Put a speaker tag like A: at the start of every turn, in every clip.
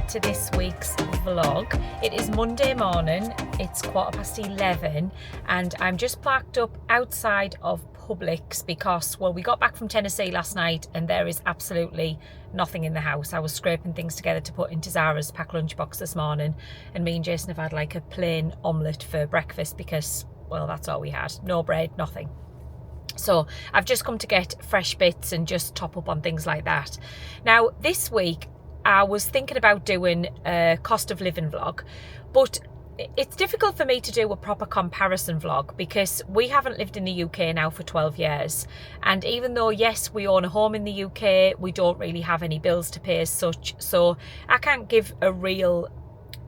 A: to this week's vlog. It is Monday morning, it's 11:15 and I'm just parked up outside of Publix because, well, we got back from Tennessee last night and there is absolutely nothing in the house. I was scraping things together to put into Zara's pack lunchbox this morning, and me and Jason have had like a plain omelette for breakfast because, well, that's all we had. No bread, nothing. So I've just come to get fresh bits and just top up on things like that. Now this week I was thinking about doing a cost of living vlog, but it's difficult for me to do a proper comparison vlog because we haven't lived in the UK now for 12 years. And even though, yes, we own a home in the UK, we don't really have any bills to pay as such. So I can't give a real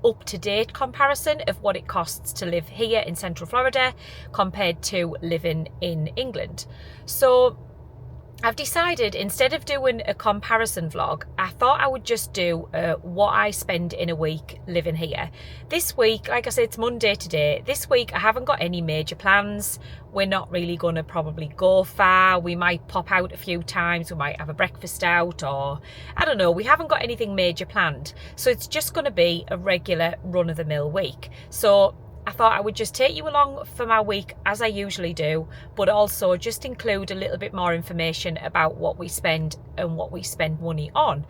A: up-to-date comparison of what it costs to live here in Central Florida compared to living in England. So I've decided, instead of doing a comparison vlog, I thought I would just do what I spend in a week living here. This week, like I said, it's Monday today. This week I haven't got any major plans. We're not really going to probably go far. We might pop out a few times. We might have a breakfast out, or I don't know. We haven't got anything major planned. So it's just going to be a regular run-of-the-mill week. So I thought I would just take you along for my week as I usually do, but also just include a little bit more information about what we spend and what we spend money on.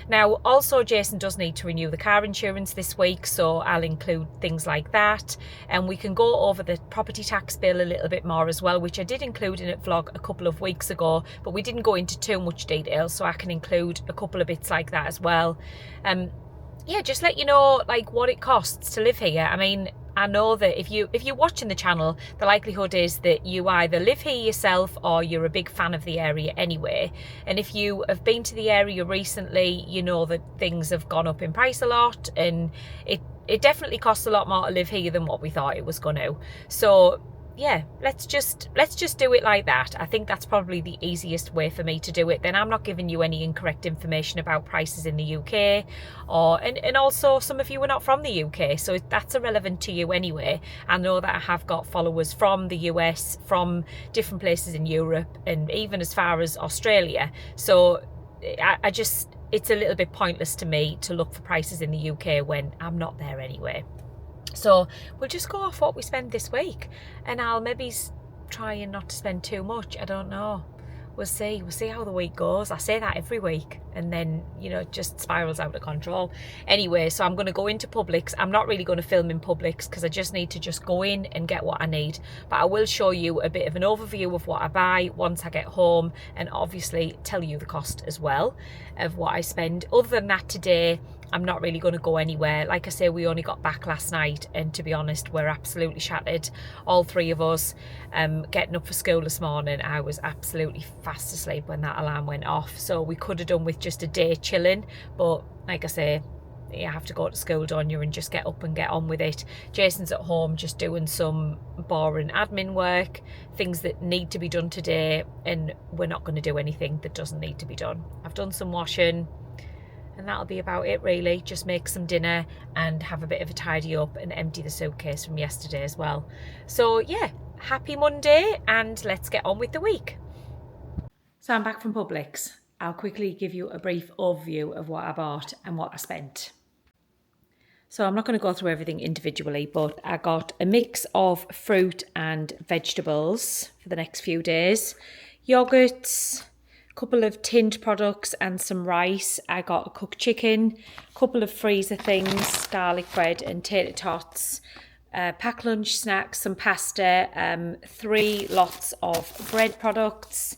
A: Now, also, Jason does need to renew the car insurance this week, so I'll include things like that. And we can go over the property tax bill a little bit more as well, which I did include in a vlog a couple of weeks ago, but we didn't go into too much detail, so I can include a couple of bits like that as well. Yeah, just let you know like what it costs to live here. I mean, I know that if you're watching the channel, the likelihood is that you either live here yourself or you're a big fan of the area anyway. And if you have been to the area recently, you know that things have gone up in price a lot, and it definitely costs a lot more to live here than what we thought it was going to. So yeah, let's just do it like that. I think that's probably the easiest way for me to do it. Then I'm not giving you any incorrect information about prices in the UK, and also some of you are not from the UK, so that's irrelevant to you anyway. I know that I have got followers from the US, from different places in Europe, and even as far as Australia. So I just, it's a little bit pointless to me to look for prices in the UK when I'm not there anyway. So we'll just go off what we spend this week, and I'll maybe try and not to spend too much. I don't know. We'll see how the week goes. I say that every week and then, you know, it just spirals out of control. Anyway, so I'm going to go into Publix. I'm not really going to film in Publix because I just need to just go in and get what I need. But I will show you a bit of an overview of what I buy once I get home, and obviously tell you the cost as well of what I spend. Other than that, today I'm not really going to go anywhere. Like I say, we only got back last night, and to be honest, we're absolutely shattered, all three of us. Getting up for school this morning, I was absolutely fast asleep when that alarm went off. So we could have done with just a day chilling, but like I say, you have to go to school, don't you, and just get up and get on with it. Jason's at home just doing some boring admin work, things that need to be done today, and we're not going to do anything that doesn't need to be done. I've done some washing, and that'll be about it really. Just make some dinner and have a bit of a tidy up and empty the suitcase from yesterday as well. So yeah, happy Monday, and let's get on with the week. So I'm back from Publix. I'll quickly give you a brief overview of what I bought and what I spent. So I'm not going to go through everything individually, but I got a mix of fruit and vegetables for the next few days. Yogurts, couple of tinned products and some rice. I got a cooked chicken, couple of freezer things, garlic bread and tater tots, pack lunch snacks, some pasta, 3 lots of bread products,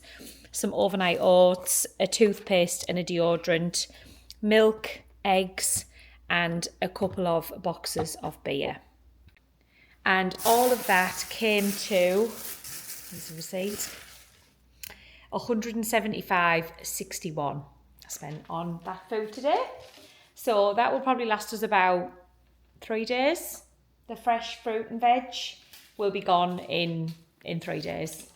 A: some overnight oats, a toothpaste and a deodorant, milk, eggs, and a couple of boxes of beer. And all of that came to, here's a receipt, $175.61 I spent on that food today. So that will probably last us about 3 days. The fresh fruit and veg will be gone in 3 days.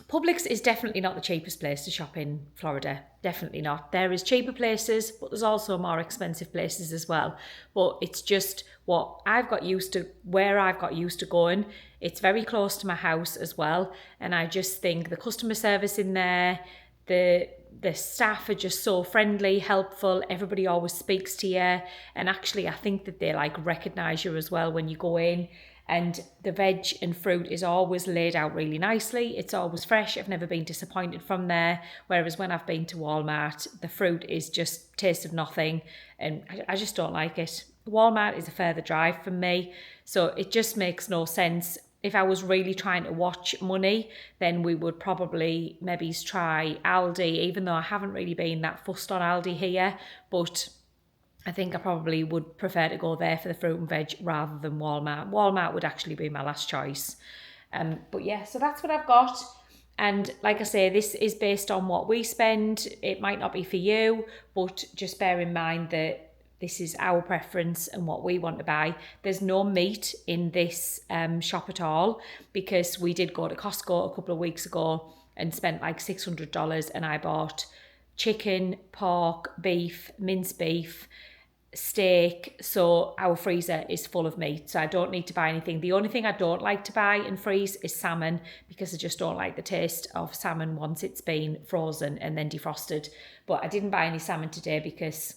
A: Publix is definitely not the cheapest place to shop in Florida. Definitely not. There is cheaper places, but there's also more expensive places as well. But it's just what I've got used to, where I've got used to going. It's very close to my house as well. And I just think the customer service in there, the the staff are just so friendly, helpful. Everybody always speaks to you. And actually, I think that they like recognise you as well when you go in. And the veg and fruit is always laid out really nicely. It's always fresh. I've never been disappointed from there. Whereas when I've been to Walmart, the fruit is just taste of nothing. And I just don't like it. Walmart is a further drive from me. So it just makes no sense. If I was really trying to watch money, then we would probably maybe try Aldi, even though I haven't really been that fussed on Aldi here. But I think I probably would prefer to go there for the fruit and veg rather than Walmart. Walmart would actually be my last choice. But yeah, so that's what I've got. And like I say, this is based on what we spend. It might not be for you, but just bear in mind that this is our preference and what we want to buy. There's no meat in this shop at all, because we did go to Costco a couple of weeks ago and spent like $600, and I bought chicken, pork, beef, minced beef, steak. So our freezer is full of meat, so I don't need to buy anything. The only thing I don't like to buy and freeze is salmon, because I just don't like the taste of salmon once it's been frozen and then defrosted. But I didn't buy any salmon today because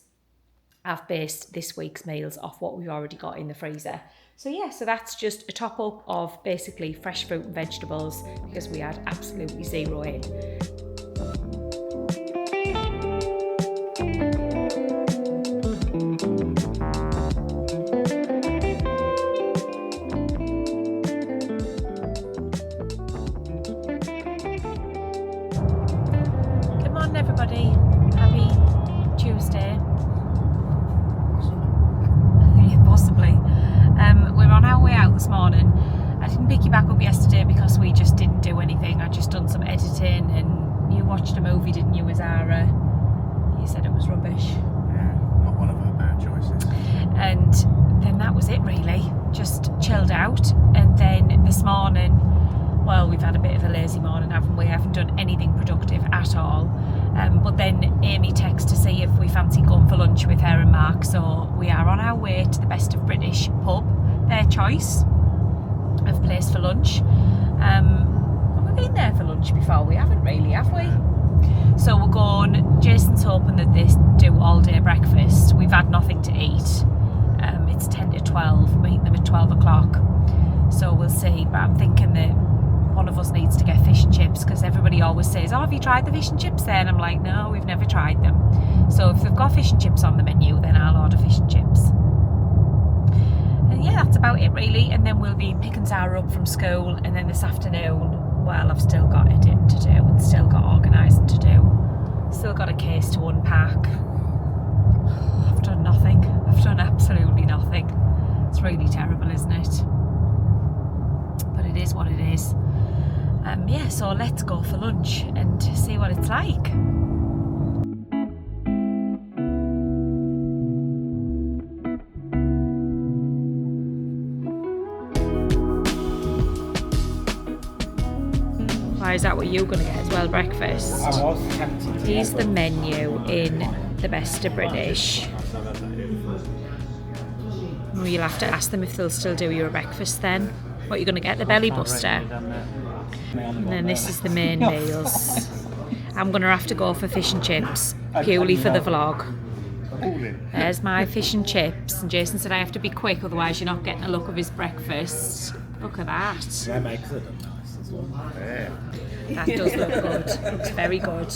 A: I've based this week's meals off what we've already got in the freezer. So yeah, so that's just a top up of basically fresh fruit and vegetables, because we had absolutely zero in. Come on everybody, happy Tuesday. Possibly. We're on our way out this morning. I didn't pick you back up yesterday because we just didn't do anything. I just done some editing, and you watched a movie, didn't you, with Zara? You said it was rubbish.
B: Yeah, not one of her bad choices.
A: And then that was it really. Just chilled out. And then this morning, well, we've had a bit of a lazy morning, haven't we? I haven't done anything productive at all. But then Amy texted to see if we fancy going for lunch with her and Mark. So we are on our way to the Best of British pub, their choice of place for lunch. Have we been there for lunch before? We haven't really, have we? So we're going. Jason's hoping that they do all day breakfast. We've had nothing to eat. It's 10 to 12. We're meeting them at 12 o'clock. So we'll see. But I'm thinking that one of us needs to get fish and chips, because everybody always says, oh, have you tried the fish and chips there? And I'm like, no, we've never tried them. So if they've got fish and chips on the menu, then I'll order fish and chips. And yeah, that's about it really. And then we'll be picking Zara up from school, and then this afternoon, well, I've still got editing to do and still got organising to do. Still got a case to unpack. I've done nothing. I've done absolutely nothing. It's really terrible, isn't it? But it is what it is. Yeah, so let's go for lunch and see what it's like. Why is that what you're going to get as well, breakfast?
B: I was tempted to.
A: Here's the menu in the Best of British. Well, you'll have to ask them if they'll still do your breakfast then. What are you going to get? The belly buster? And then this is the main meals. I'm going to have to go for fish and chips, purely for the vlog. There's my fish and chips. And Jason said I have to be quick, otherwise you're not getting a look of his breakfast. Look at that.
B: That makes it nice as well. Yeah.
A: That does look good. Looks very good.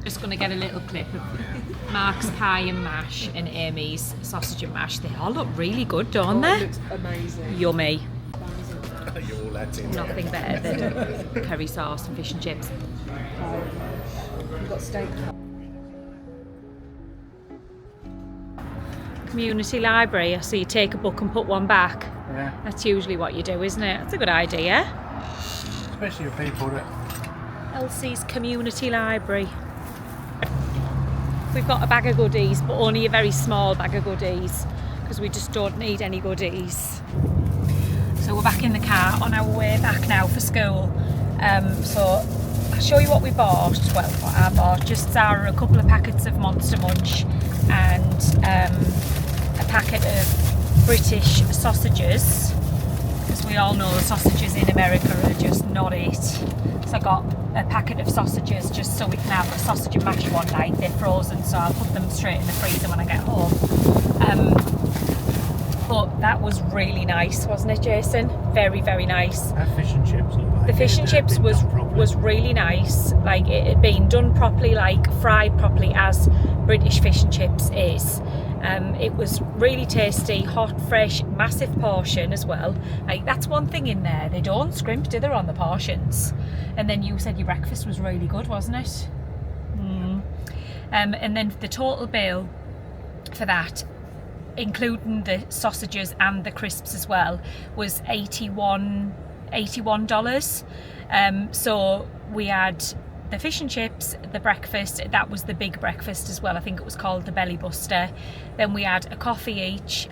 A: Just going to get a little clip of Mark's pie and mash and Amy's sausage and mash. They all look really good, don't they?
C: It looks amazing.
A: Yummy.
B: You're all Latin.
A: Nothing better than curry sauce and fish and chips.
C: We've got steakhouse.
A: Community library, so you take a book and put one back.
B: Yeah.
A: That's usually what you do, isn't it? That's a good idea.
B: Especially for people that.
A: Elsie's community library. We've got a bag of goodies, but only a very small bag of goodies, because we just don't need any goodies. So we're back in the car on our way back now for school. So I'll show you what we bought. Well, what I bought. Just Zara a couple of packets of Monster Munch and a packet of British sausages. because we all know the sausages in America are just not it. So I got a packet of sausages just so we can have a sausage and mash one night. They're frozen, so I'll put them straight in the freezer when I get home. But that was really nice, wasn't it, Jason? Very, very nice.
B: That fish and chips look like
A: The fish and chips was really nice. Like, it had been done properly, like fried properly as British fish and chips is. It was really tasty, hot, fresh, massive portion as well. Like, that's one thing in there. They don't scrimp, do they, on the portions? And then you said your breakfast was really good, wasn't it? And then the total bill for that, including the sausages and the crisps as well, was $81. So we had the fish and chips, the breakfast, that was the big breakfast as well. I think it was called the Belly Buster. Then we had a coffee each,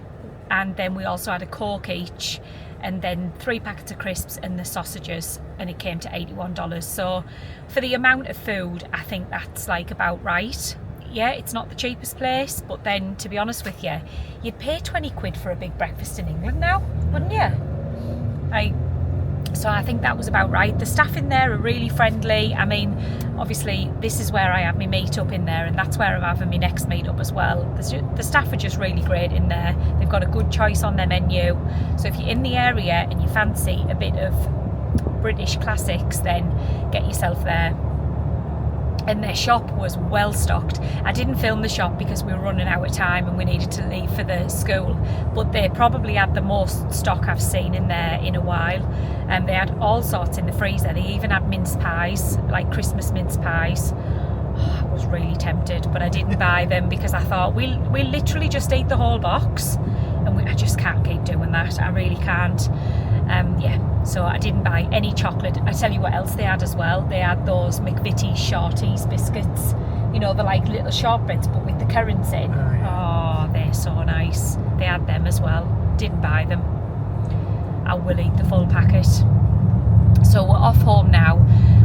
A: and then we also had a Coke each, and then 3 packets of crisps and the sausages, and it came to $81. So for the amount of food, I think that's like about right. Yeah, it's not the cheapest place, but then to be honest with you, you'd pay 20 quid for a big breakfast in England now, wouldn't you? So I think that was about right. The staff in there are really friendly. I mean, obviously this is where I have my meet up in there, and that's where I'm having my next meet up as well. The staff are just really great in there. They've got a good choice on their menu. So if you're in the area and you fancy a bit of British classics, then get yourself there. And their shop was well stocked. I didn't film the shop because we were running out of time and we needed to leave for the school, but they probably had the most stock I've seen in there in a while. And they had all sorts in the freezer. They even had mince pies, like Christmas mince pies. I was really tempted, but I didn't buy them because I thought we'll literally just eat the whole box, and I just can't keep doing that. I really can't. So I didn't buy any chocolate. I tell you what else they had as well. They had those McVitie's Shorties biscuits. You know, they're like little shortbreads but with the currants in. Oh, they're so nice. They had them as well. Didn't buy them. I will eat the full packet. So we're off home now.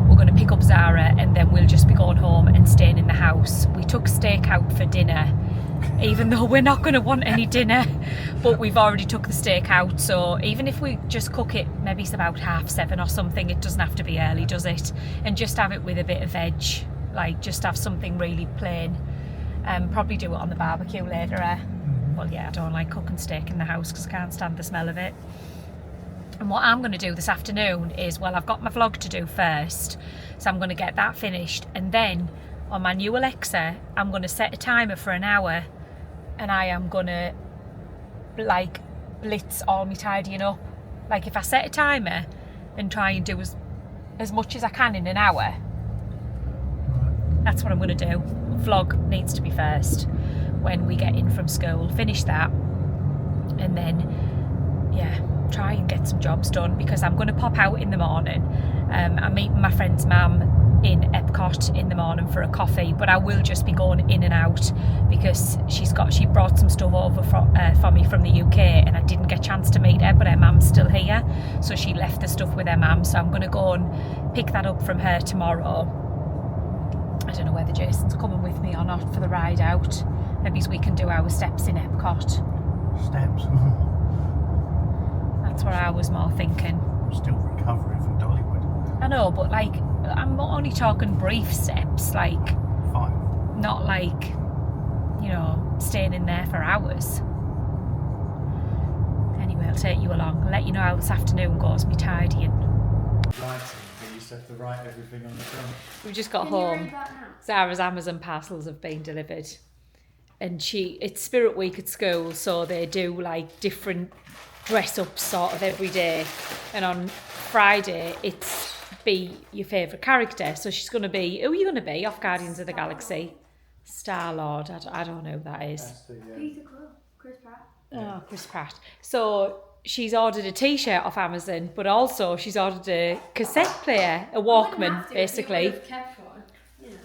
A: We're going to pick up Zara, and then we'll just be going home and staying in the house. We took steak out for dinner, even though we're not going to want any dinner, but we've already took the steak out. So even if we just cook it, maybe it's about 7:30 or something, it doesn't have to be early, does it? And just have it with a bit of veg, like just have something really plain. Probably do it on the barbecue later. Well, yeah, I don't like cooking steak in the house because I can't stand the smell of it. And what I'm going to do this afternoon is, well, I've got my vlog to do first, so I'm going to get that finished, and then on my new Alexa I'm going to set a timer for an hour, and I am going to like blitz all my tidying up. Like, if I set a timer and try and do as much as I can in an hour, that's what I'm going to do. Vlog needs to be first when we get in from school, finish that, and then yeah, try and get some jobs done, because I'm going to pop out in the morning. I'm meeting my friend's mum in Epcot in the morning for a coffee, but I will just be going in and out because she brought some stuff over for me from the UK, and I didn't get a chance to meet her, but her mum's still here, so she left the stuff with her mum, so I'm going to go and pick that up from her tomorrow. I don't know whether Jason's coming with me or not for the ride out. Maybe we can do our steps in Epcot.
B: Steps.
A: That's what I was more thinking.
B: Still recovering from Dollywood.
A: I know, but like, I'm only talking brief steps, like,
B: Fine.
A: not like, you know, staying in there for hours. Anyway, I'll take you along. I'll let you know how this afternoon goes, me tidying.
B: Lighting, you used to have to write everything on the front.
A: We've just got home. Zara's Amazon parcels have been delivered. And it's Spirit Week at school, so they do like different dress up sort of every day, and on Friday it's be your favourite character. So she's going to be, who are you going to be off Guardians of the Galaxy? Star-Lord. I don't know who that is.
C: Peter Quill, Chris Pratt.
A: Oh, Chris Pratt. So she's ordered a t-shirt off Amazon, but also she's ordered a cassette player, a Walkman basically.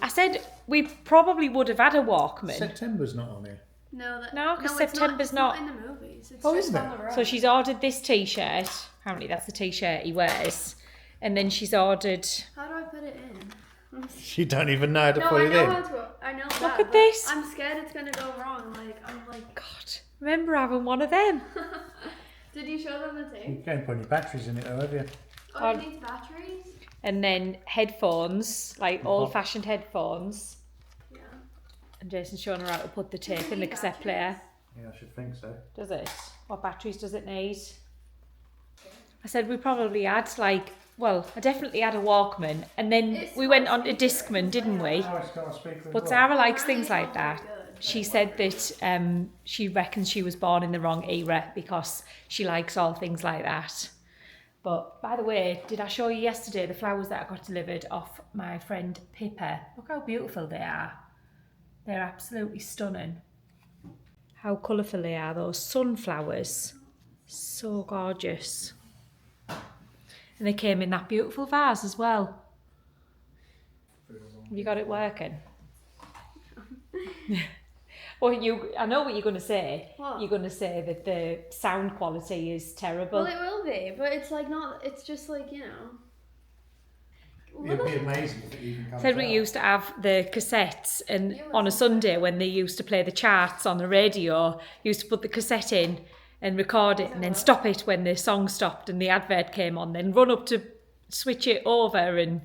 A: I said we probably would have had a Walkman.
B: September's not on here.
A: No, because September's not
C: in the movies. It's
B: Oh,
C: just
B: isn't
C: on
B: it?
C: the road.
A: So she's ordered this t-shirt. Apparently that's the t-shirt he wears. And then she's ordered...
C: How do I put it in?
B: She don't even know how to
C: No,
B: put
C: I
B: it
C: know
B: in.
C: how to. I know that.
A: Look at
C: but
A: this.
C: I'm scared it's gonna go wrong. I'm like.
A: God, remember having one of them?
C: Did you show them the
B: You
C: tape?
B: can't put any batteries in it though, have you?
C: Oh, it needs batteries?
A: And then headphones, like old-fashioned headphones.
C: Yeah.
A: And Jason's showing her how to put the
C: Does it
A: tape in the
C: need
A: cassette player.
C: batteries?
B: Yeah, I should think so.
A: Does it? What batteries does it need? I said we probably had like, well, I definitely had a Walkman, and then we went on to Discman, didn't we?
B: Oh, it's got a speaker as
A: But
B: well.
A: Sarah likes things
C: Apparently
A: like
C: it's not
A: that.
C: very good,
A: She
C: but
A: said that she reckons she was born in the wrong era because she likes all things like that. But by the way, did I show you yesterday the flowers that I got delivered off my friend Pippa? Look how beautiful they are. They're absolutely stunning. How colourful they are, those sunflowers. So gorgeous. And they came in that beautiful vase as well. Have you got it working? Well, I know what you're going to say.
C: What?
A: You're going to say that the sound quality is terrible.
C: Well, it will be, but it's like not. It's just like, you know.
B: It'd be amazing if it even comes
A: Said we
B: out.
A: used to have the cassettes, and
C: Yeah,
A: on a
C: what's
A: Sunday when they used to play the charts on the radio, used to put the cassette in and record it and then stop it when the song stopped and the advert came on, then run up to switch it over, and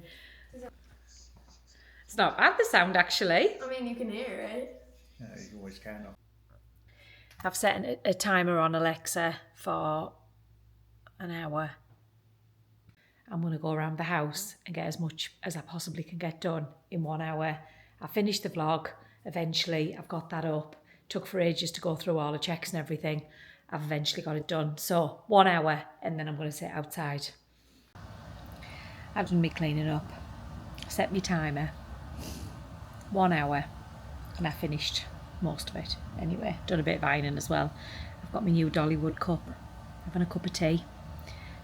A: it's not bad, the sound actually.
C: I mean, you can hear it.
B: Yeah, you always can.
A: I've set a timer on Alexa for an hour. I'm going to go around the house and get as much as I possibly can get done in 1 hour. I finished the vlog eventually. I've got that up. Took for ages to go through all the checks and everything. I've eventually got it done. So 1 hour and then I'm going to sit outside. I've done me cleaning up. Set my timer. 1 hour. And I finished most of it. Anyway, done a bit of ironing as well. I've got my new Dollywood cup. Having a cup of tea.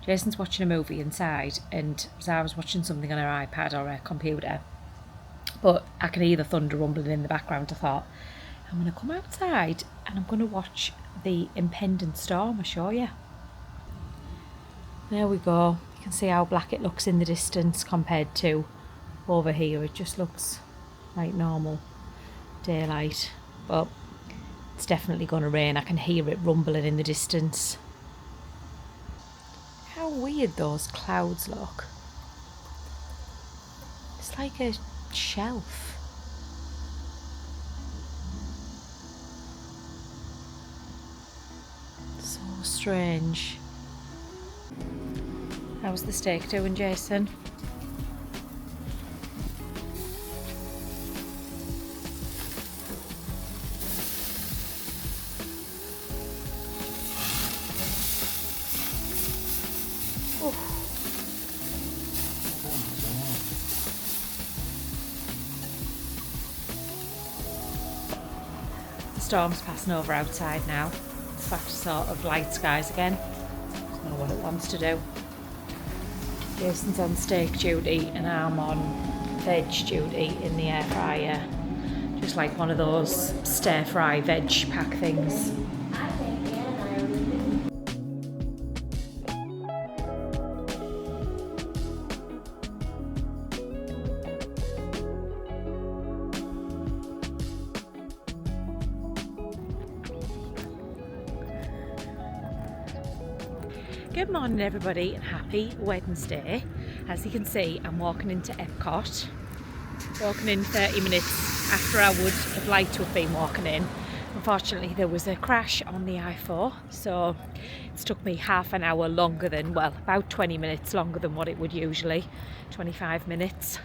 A: Jason's watching a movie inside and Zara's watching something on her iPad or her computer. But I can hear the thunder rumbling in the background. I thought, I'm going to come outside and I'm going to watch the impending storm, I show you. There we go. You can see how black it looks in the distance compared to over here. It just looks like normal daylight. But it's definitely going to rain. I can hear it rumbling in the distance. How weird those clouds look. It's like a shelf. So strange. How's the steak doing, Jason? The storm's passing over outside now. It's back to sort of light skies again. Doesn't know what it wants to do. Jason's on steak duty and I'm on veg duty in the air fryer. Just like one of those stir fry veg pack things. Good morning everybody and happy Wednesday. As you can see, I'm walking into Epcot. Walking in 30 minutes after I would have liked to have been walking in. Unfortunately there was a crash on the I-4, so it's took me half an hour longer than, well, about 20 minutes longer than what it would usually, 25 minutes.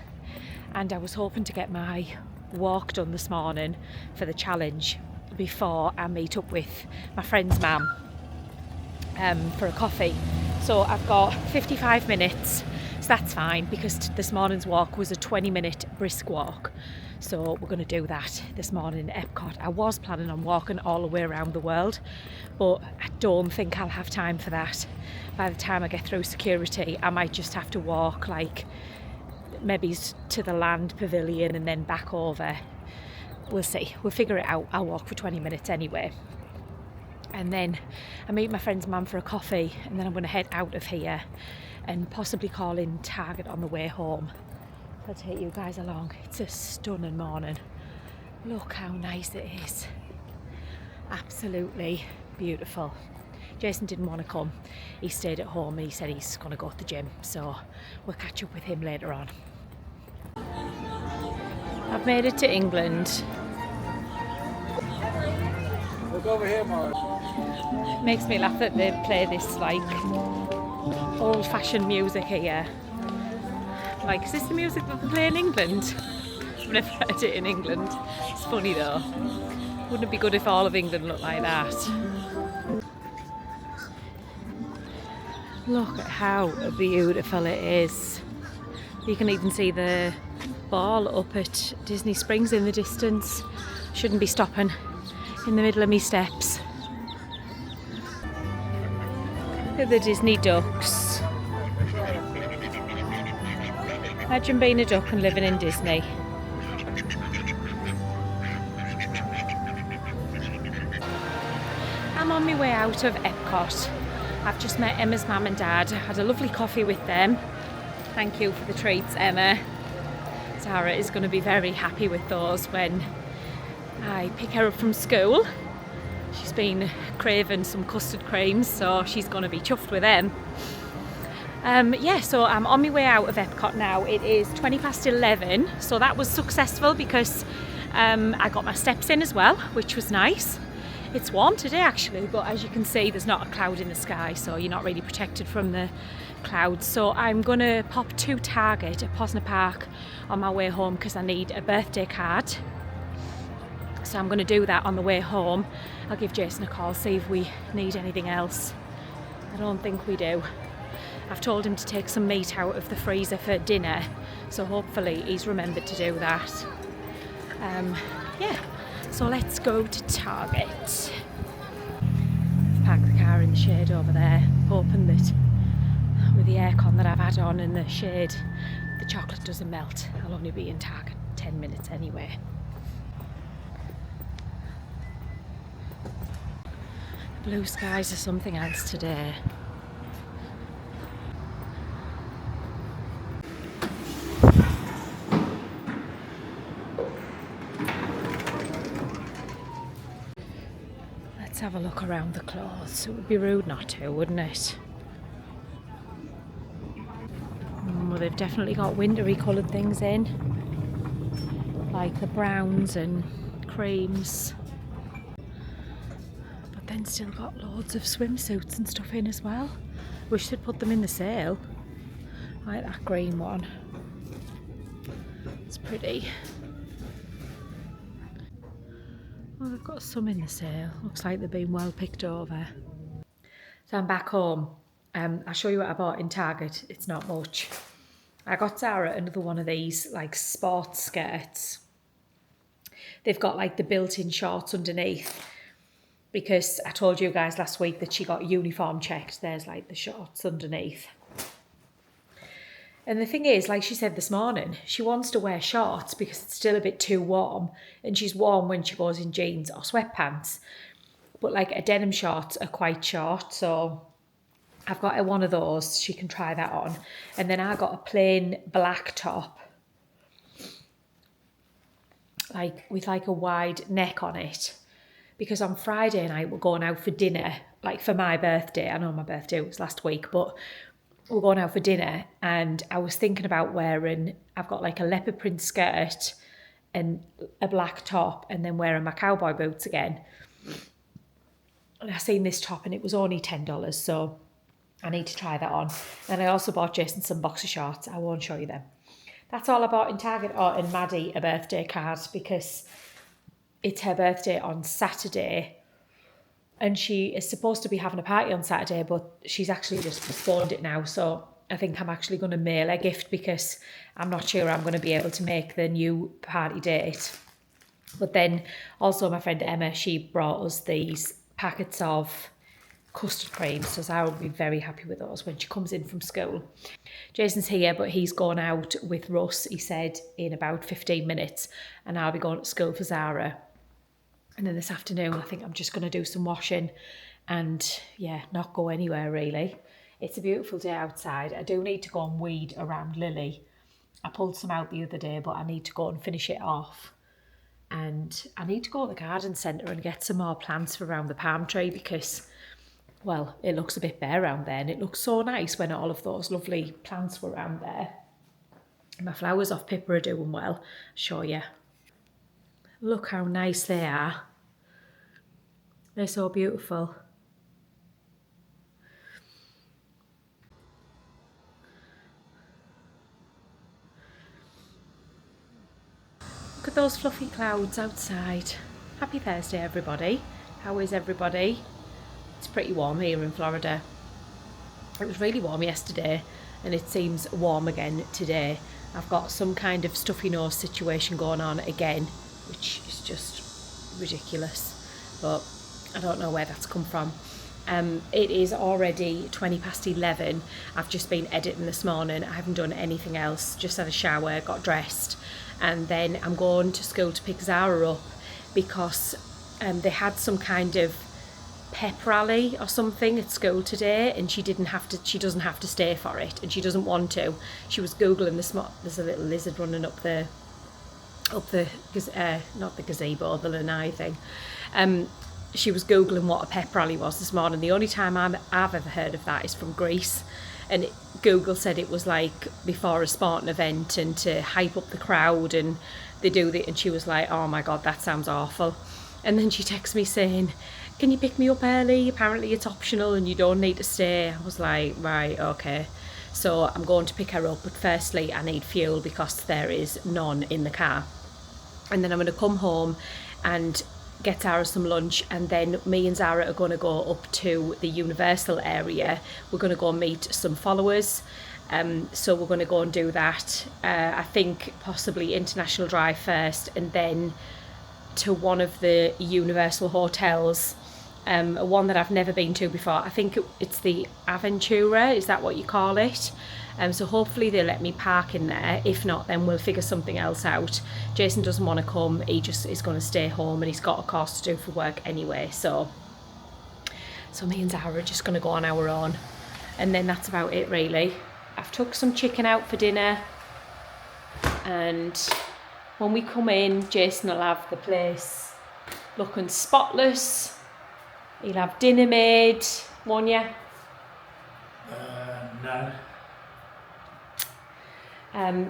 A: And I was hoping to get my walk done this morning for the challenge before I meet up with my friend's mum for a coffee. So I've got 55 minutes, so that's fine because this morning's walk was a 20-minute brisk walk. So we're going to do that this morning at Epcot. I was planning on walking all the way around the world, but I don't think I'll have time for that. By the time I get through security, I might just have to walk like maybe to the land pavilion and then back over. We'll see. We'll figure it out. I'll walk for 20 minutes anyway. And then I meet my friend's mum for a coffee, and then I'm going to head out of here and possibly call in Target on the way home. I'll take you guys along. It's a stunning morning. Look how nice it is. Absolutely beautiful. Jason didn't want to come. He stayed at home and he said he's going to go to the gym. So we'll catch up with him later on. I've made it to England.
B: Look over here, Mara.
A: It makes me laugh that they play this like old-fashioned music here. Like, is this the music that they play in England? I've never heard it in England. It's funny though. Wouldn't it be good if all of England looked like that? Look at how beautiful it is. You can even see the ball up at Disney Springs in the distance. Shouldn't be stopping in the middle of me steps. Look at the Disney ducks. Imagine being a duck and living in Disney. I'm on my way out of Epcot. I've just met Emma's mum and dad. I had a lovely coffee with them. Thank you for the treats, Emma. Sarah is going to be very happy with those when I pick her up from school. She's been craving some custard creams, so she's going to be chuffed with them. Yeah, so I'm on my way out of Epcot now. It is 11:20, so that was successful because I got my steps in as well, which was nice. It's warm today actually, but as you can see there's not a cloud in the sky, so you're not really protected from the clouds. So I'm going to pop to Target at Posner Park on my way home because I need a birthday card. So I'm going to do that on the way home. I'll give Jason a call, see if we need anything else. I don't think we do. I've told him to take some meat out of the freezer for dinner, so hopefully he's remembered to do that. Yeah, so let's go to Target. Park the car in the shade over there, hoping that with the aircon that I've had on in the shade, the chocolate doesn't melt. I'll only be in Target 10 minutes anyway. The blue skies are something else today. Let's have a look around the clothes. It would be rude not to, wouldn't it? Well, they've definitely got wintry coloured things in, like the browns and creams. But then still got loads of swimsuits and stuff in as well. Wish they'd put them in the sale. I like that green one. It's pretty. Well, they've got some in the sale. Looks like they've been well picked over. So I'm back home. I'll show you what I bought in Target. It's not much. I got Sarah another one of these like sports skirts. They've got like the built-in shorts underneath because I told you guys last week that she got uniform checked. There's like the shorts underneath. And the thing is, like she said this morning, she wants to wear shorts because it's still a bit too warm, and she's warm when she goes in jeans or sweatpants. But like her denim shorts are quite short, so I've got her one of those. She can try that on. And then I got a plain black top, like with like a wide neck on it, because on Friday night we're going out for dinner, like for my birthday. I know my birthday was last week, but we're going out for dinner, and I was thinking about wearing, I've got like a leopard print skirt and a black top, and then wearing my cowboy boots again. And I seen this top and it was only $10, so I need to try that on. And I also bought Jason some boxer shorts. I won't show you them. That's all I bought in Target. Oh, and Maddie a birthday card because it's her birthday on Saturday. And she is supposed to be having a party on Saturday, but she's actually just postponed it now. So I think I'm actually going to mail a gift because I'm not sure I'm going to be able to make the new party date. But then also my friend Emma, she brought us these packets of custard creams. So Sarah will be very happy with those when she comes in from school. Jason's here, but he's gone out with Russ, he said, in about 15 minutes. And I'll be going to school for Zara. And then this afternoon, I think I'm just going to do some washing and, yeah, not go anywhere really. It's a beautiful day outside. I do need to go and weed around Lily. I pulled some out the other day, but I need to go and finish it off. And I need to go to the garden centre and get some more plants for around the palm tree because well, it looks a bit bare around there, and it looks so nice when all of those lovely plants were around there. My flowers off Pippa are doing well, I'll show you. Look how nice they are. They're so beautiful. Look at those fluffy clouds outside. Happy Thursday, everybody. How is everybody? It's pretty warm here in Florida. It was really warm yesterday, and it seems warm again today. I've got some kind of stuffy nose situation going on again, which is just ridiculous, but I don't know where that's come from. It is already 11:20. I've just been editing this morning. I haven't done anything else, just had a shower, got dressed, and then I'm going to school to pick Zara up because they had some kind of pep rally or something at school today, and she doesn't have to stay for it, and she doesn't want to. She was googling there's a little lizard running up the not the gazebo, the lanai thing. She was googling what a pep rally was this morning. The only time I've ever heard of that is from Greece, and Google said it was like before a sporting event and to hype up the crowd, and they do that. And she was like, oh my god, that sounds awful. And then she texted me saying, can you pick me up early? Apparently it's optional and you don't need to stay. I was like, right, okay. So I'm going to pick her up, but firstly I need fuel because there is none in the car. And then I'm going to come home and get Zara some lunch, and then me and Zara are going to go up to the Universal area. We're going to go meet some followers. So we're going to go and do that. I think possibly International Drive first, and then to one of the Universal hotels, one that I've never been to before. I think it's the Aventura, is that what you call it? So hopefully they'll let me park in there. If not, then we'll figure something else out. Jason doesn't want to come, he just is going to stay home, and he's got a course to do for work anyway. So me and Zara are just going to go on our own, and then that's about it really. I've took some chicken out for dinner, and when we come in, Jason will have the place looking spotless. He'll have dinner made, won't you?
B: No.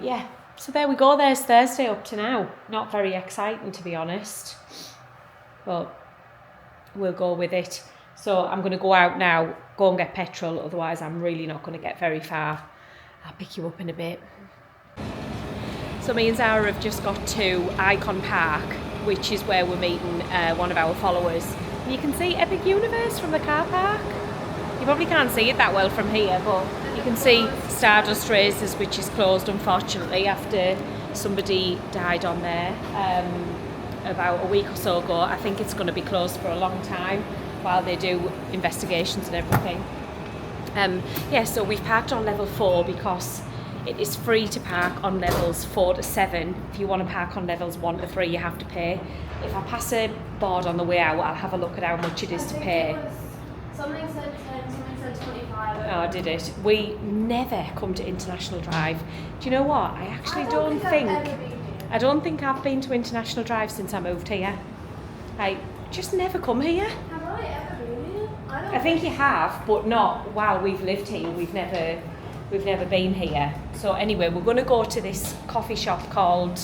A: Yeah, so there we go. There's Thursday up to now. Not very exciting, to be honest, but we'll go with it. So I'm going to go out now, go and get petrol, otherwise I'm really not going to get very far. I'll pick you up in a bit. So me and Zara have just got to Icon Park, which is where we're meeting one of our followers. And you can see Epic Universe from the car park. You probably can't see it that well from here, but you can see Stardust Races, which is closed unfortunately after somebody died on there about a week or so ago. I think it's going to be closed for a long time while they do investigations and everything. Yeah, so we've parked on level 4 because it is free to park on levels 4 to 7. If you want to park on levels 1 to 3, you have to pay. If I pass a board on the way out, I'll have a look at how much it is to pay.
C: Something said 10, something said 25.
A: Oh, did it? We never come to International Drive. Do you know what? I actually don't think I've been to International Drive since I moved here. I just never come here.
C: Have I ever been here?
A: I think you have, but not while we've lived here. We've never been here. So anyway, we're going to go to this coffee shop called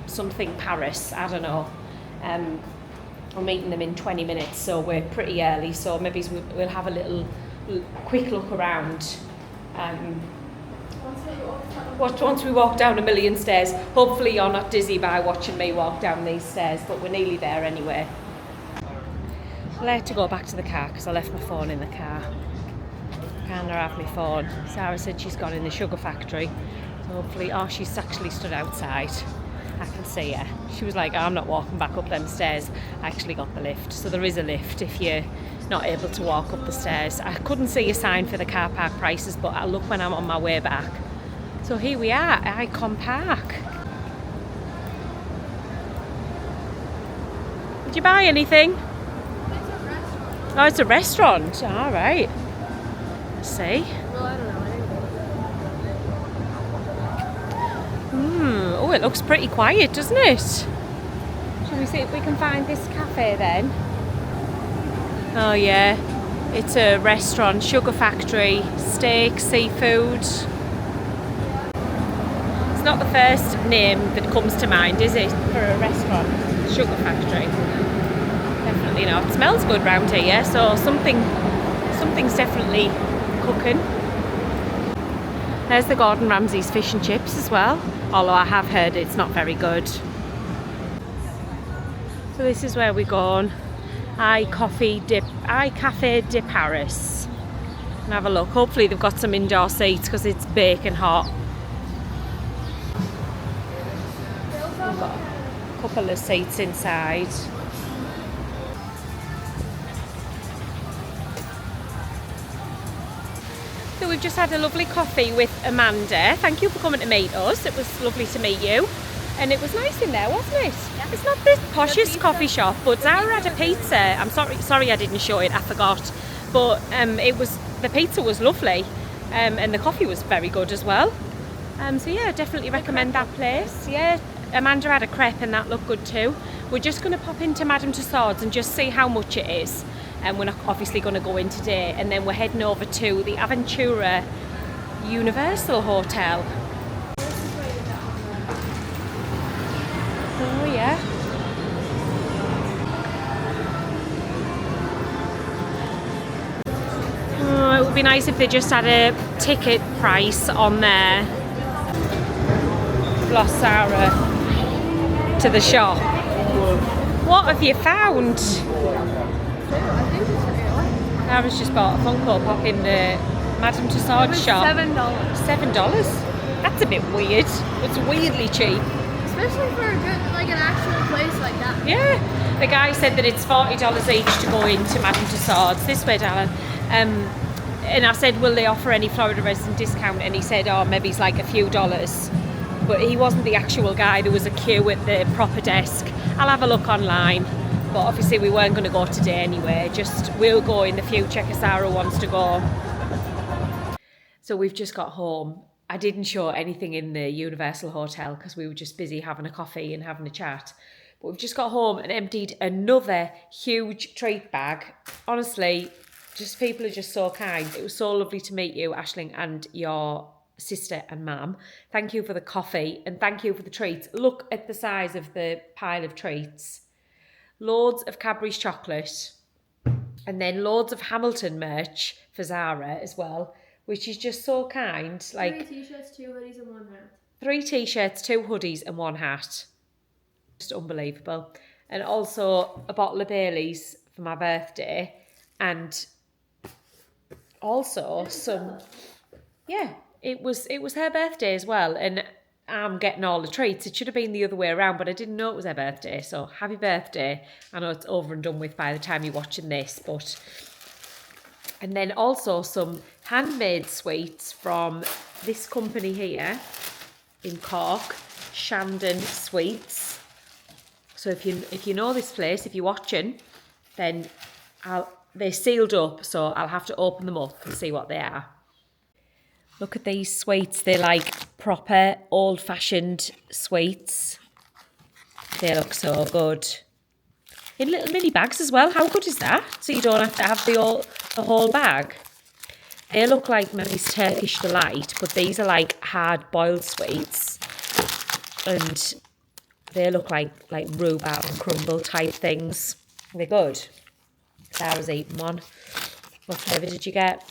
A: something Paris. I don't know. We're meeting them in 20 minutes, so we're pretty early. So maybe we'll have a little quick look around. Once we walk down a million stairs. Hopefully you're not dizzy by watching me walk down these stairs, but we're nearly there anyway. I had to go back to the car because I left my phone in the car. Can't have my phone. Sarah said she's gone in the sugar factory. So hopefully, she's actually stood outside. I can see her. She was like, I'm not walking back up them stairs. I actually got the lift. So there is a lift if you're not able to walk up the stairs. I couldn't see a sign for the car park prices, but I'll look when I'm on my way back. So here we are at Icon Park. Did you buy anything? Oh, it's a restaurant. All right. Let's see.
C: Well, I don't know.
A: Oh, it looks pretty quiet, doesn't it? Shall we see if we can find this cafe then? Oh yeah, It's a restaurant, sugar factory, steak, seafood. It's not the first name that comes to mind, is it, for a restaurant? Sugar factory. Definitely not. It smells good round here, yeah? So something's definitely cooking. There's the Gordon Ramsay's fish and chips as well, although I have heard it's not very good. So this is where we're going. Cafe de Paris. And have a look. Hopefully they've got some indoor seats because it's baking hot. We've got a couple of seats inside. So we've just had a lovely coffee with Amanda. Thank you for coming to meet us. It was lovely to meet you. And it was nice in there, wasn't it? Yeah. It's not the poshest coffee shop, but Zara had a pizza. I'm sorry I didn't show it, I forgot. But the pizza was lovely. And the coffee was very good as well. So yeah, definitely recommend that place. Yeah, Amanda had a crepe and that looked good too. We're just going to pop into Madame Tussauds and just see how much it is. And we're not obviously going to go in today. And then we're heading over to the Aventura Universal Hotel. Oh yeah. Oh, it would be nice if they just had a ticket price on there. Lost Sarah to the shop. What have you found? Sarah's just bought a Funko Pop in the Madame Tussauds shop.
C: $7.
A: $7? That's a bit weird. It's weirdly cheap.
C: Especially for a good, like an actual place like that.
A: Yeah. The guy said that it's $40 each to go into Madame Tussauds. This way, darling. And I said, will they offer any Florida resident discount? And he said, oh, maybe it's like a few dollars. But he wasn't the actual guy. There was a queue at the proper desk. I'll have a look online. But obviously we weren't going to go today anyway. Just we'll go in the future because Sarah wants to go. So we've just got home. I didn't show anything in the Universal Hotel because we were just busy having a coffee and having a chat. But we've just got home and emptied another huge treat bag. Honestly, just people are just so kind. It was so lovely to meet you, Aisling, and your sister and mum. Thank you for the coffee and thank you for the treats. Look at the size of the pile of treats. Loads of Cadbury's chocolate and then loads of Hamilton merch for Zara as well, which is just so kind. Like
C: 3 t-shirts, 2 hoodies and 1 hat.
A: 3 t-shirts, 2 hoodies and 1 hat. Just unbelievable. And also a bottle of Baileys for my birthday. And also some, yeah, it was her birthday as well. And I'm getting all the treats. It should have been the other way around, but I didn't know it was her birthday. So happy birthday. I know it's over and done with by the time you're watching this, but... And then also some handmade sweets from this company here in Cork, Shandon Sweets. So if you know this place, if you're watching, then they're sealed up, so I'll have to open them up and see what they are. Look at these sweets. They're like proper old-fashioned sweets. They look so good. In little mini bags as well. How good is that? So you don't have to have the whole bag. They look like maybe Turkish Delight, but these are like hard-boiled sweets. And they look like rhubarb and crumble type things. They're good. Sarah's eating one. What flavour did you get?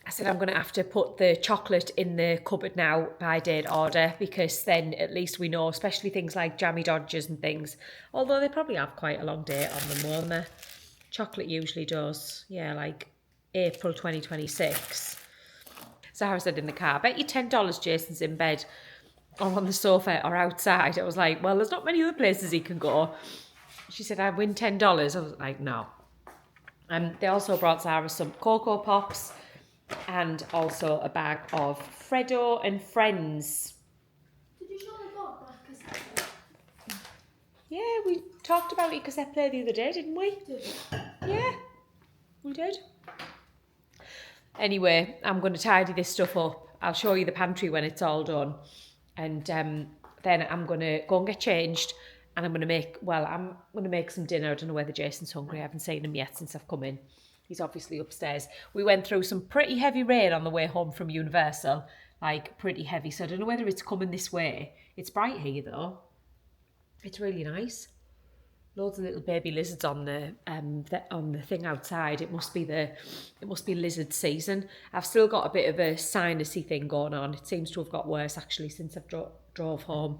A: I said I'm going to have to put the chocolate in the cupboard now by date order because then at least we know, especially things like jammy dodgers and things. Although they probably have quite a long date on them, won't they? Chocolate usually does. Yeah, like April 2026. Sarah said in the car, I bet you $10 Jason's in bed or on the sofa or outside. I was like, well, there's not many other places he can go. She said, I'd win $10. I was like, no. And they also brought Sarah some Cocoa Pops and also a bag of Freddo and Friends.
C: Did you show the book?
A: Yeah, we talked about your cassette player the other day, didn't we? Yeah, we did. Anyway, I'm going to tidy this stuff up. I'll show you the pantry when it's all done. And then I'm going to go and get changed. And I'm going to make some dinner. I don't know whether Jason's hungry. I haven't seen him yet since I've come in. He's obviously upstairs. We went through some pretty heavy rain on the way home from Universal, like pretty heavy. So I don't know whether it's coming this way. It's bright here though. It's really nice. Loads of little baby lizards on the thing outside. It must be lizard season. I've still got a bit of a sinusy thing going on. It seems to have got worse actually since I've drove home.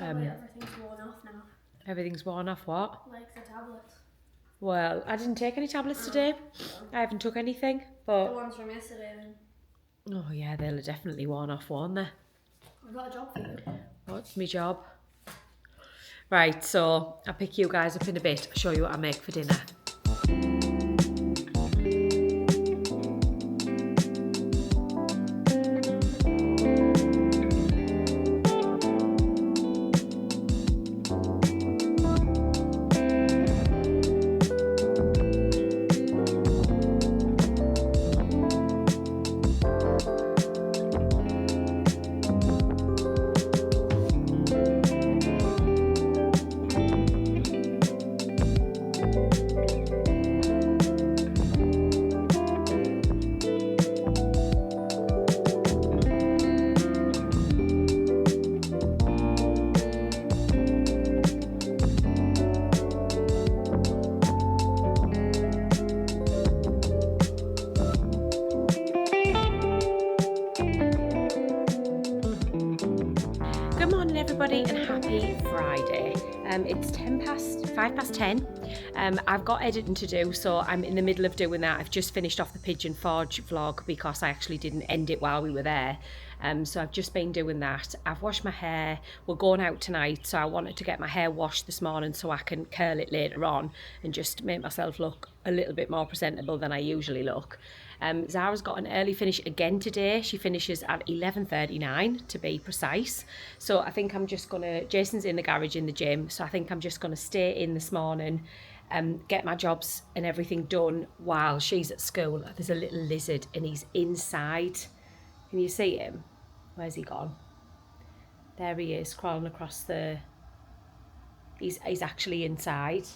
C: Everything's worn off now.
A: Everything's worn off. What?
C: Like the tablets.
A: Well, I didn't take any tablets today. I haven't took anything, but
C: The ones from yesterday then.
A: oh yeah, they'll have definitely worn off, won't they?
C: I've got a job for you.
A: What's my job? Right, so I'll pick you guys up in a bit. I'll show you what I make for dinner. Everybody and happy Friday. It's 5 past 10. I've got editing to do, so I'm in the middle of doing that. I've just finished off the Pigeon Forge vlog because I actually didn't end it while we were there. So I've just been doing that. I've washed my hair. We're going out tonight, so I wanted to get my hair washed this morning so I can curl it later on and just make myself look a little bit more presentable than I usually look. Zara's got an early finish again today. She finishes at 11:39 to be precise. So I think I'm just gonna, Jason's in the garage in the gym, so I think I'm just gonna stay in this morning and get my jobs and everything done while she's at school. There's a little lizard and he's inside. Can you see him? Where's he gone? There he is, crawling across the... He's actually inside.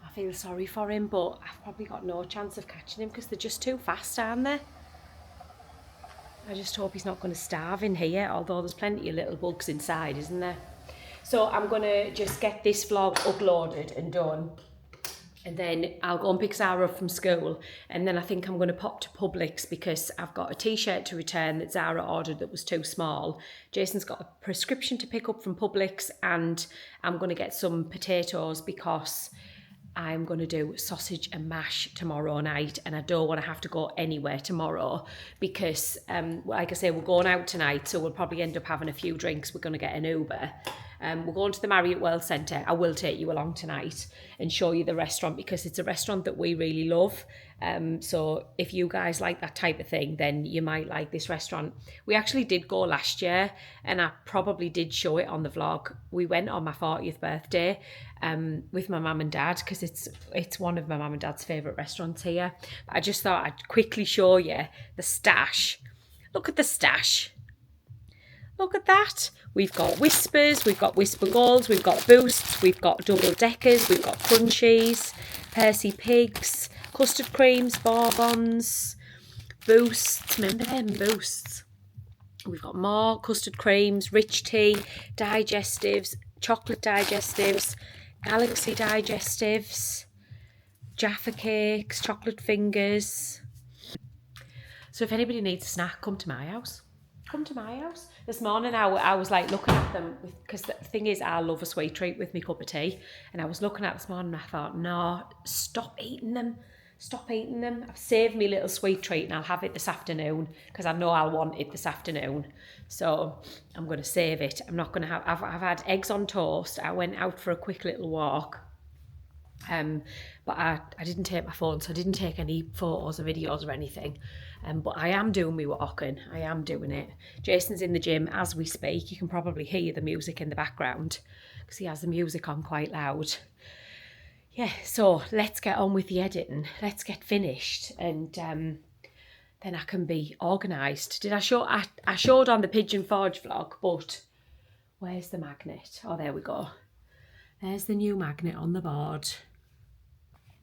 A: I feel sorry for him, but I've probably got no chance of catching him because they're just too fast, aren't they? I just hope he's not going to starve in here, although there's plenty of little bugs inside, isn't there? So I'm going to just get this vlog uploaded and done. And then I'll go and pick Zara up from school. And then I think I'm going to pop to Publix because I've got a t-shirt to return that Zara ordered that was too small. Jason's got a prescription to pick up from Publix, and I'm going to get some potatoes because I'm going to do sausage and mash tomorrow night, and I don't want to have to go anywhere tomorrow because, like I say, we're going out tonight, so we'll probably end up having a few drinks. We're going to get an Uber. We're going to the Marriott World Centre. I will take you along tonight and show you the restaurant because it's a restaurant that we really love. So if you guys like that type of thing, then you might like this restaurant. We actually did go last year, and I probably did show it on the vlog. We went on my 40th birthday with my mum and dad because it's one of my mum and dad's favourite restaurants here. But I just thought I'd quickly show you the stash. Look at the stash. Look at that. We've got Whispers, we've got Whisper Golds, we've got Boosts, we've got Double Deckers, we've got Crunchies, Percy Pigs, Custard Creams, Bourbons, Boosts, remember them, Boosts. We've got more Custard Creams, Rich Tea, Digestives, Chocolate Digestives, Galaxy Digestives, Jaffa Cakes, Chocolate Fingers. So if anybody needs a snack, come to my house. Come to my house. This morning I was like looking at them because the thing is I love a sweet treat with my cup of tea, and I was looking at this morning and I thought, no, stop eating them. I've saved me little sweet treat and I'll have it this afternoon because I know I'll want it this afternoon. So I'm going to save it. I'm not going to have, I've had eggs on toast. I went out for a quick little walk. But I didn't take my phone, so I didn't take any photos or videos or anything. But I am doing my walking. I am doing it. Jason's in the gym as we speak. You can probably hear the music in the background because he has the music on quite loud. Yeah, so let's get on with the editing. Let's get finished, and then I can be organised. Did I show? I showed on the Pigeon Forge vlog, but where's the magnet? Oh, there we go. There's the new magnet on the board.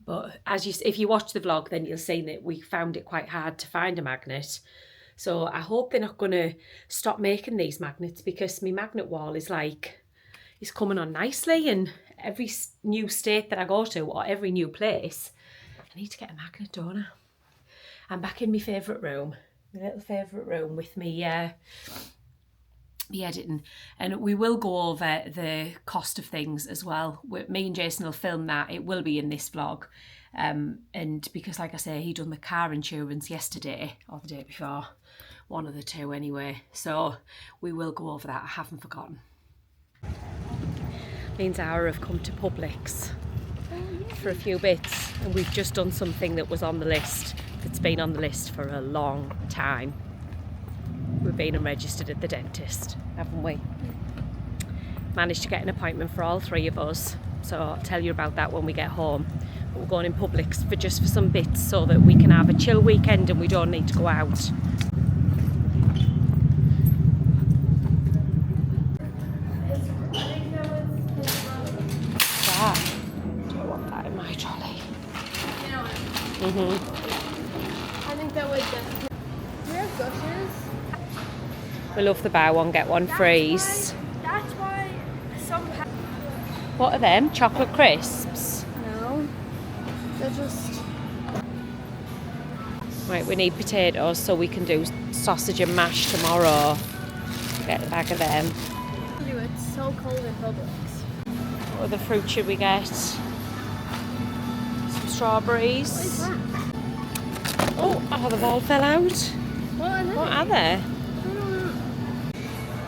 A: But if you watch the vlog, then you'll see that we found it quite hard to find a magnet. So I hope they're not going to stop making these magnets, because my magnet wall is coming on nicely, and every new state that I go to or every new place, I need to get a magnet, don't I? I'm back in my favourite room, my little favourite room with me editing, and we will go over the cost of things as well. Me and Jason will film that. It will be in this vlog, and because like I say, he done the car insurance yesterday or the day before, one of the two anyway, so we will go over that. I haven't forgotten. Me and Zara have come to Publix for a few bits, and we've just done something that was on the list, that's been on the list for a long time. We've been and registered at the dentist, haven't we? Managed to get an appointment for all three of us, so I'll tell you about that when we get home. But we're going in Publix for some bits so that we can have a chill weekend and we don't need to go out. Do I want that in my trolley?
C: You know what?
A: Mm-hmm.
C: I think that would definitely. Do we have groceries?
A: We love the buy one get one freeze.
C: That's why some.
A: What are them? Chocolate crisps?
C: No. They're just.
A: Right, we need potatoes so we can do sausage and mash tomorrow. Get a bag of them.
C: It's so cold in Publix.
A: What other fruit should we get? Some strawberries.
C: What is that?
A: Oh, they've all fell out.
C: What are they?
A: I don't know.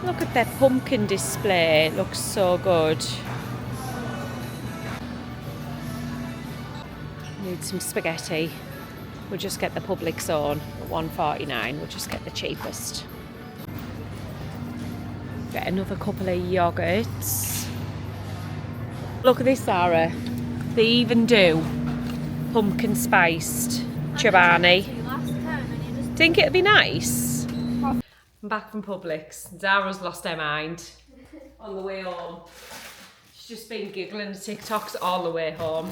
A: Look at that pumpkin display. It looks so good. Need some spaghetti. We'll just get the Publix on at $1.49. We'll just get the cheapest. Get another couple of yogurts. Look at this, Sarah. They even do pumpkin spiced chobani. Think it'd be nice? I'm back from Publix. Zara's lost her mind on the way home. She's just been giggling at TikToks all the way home.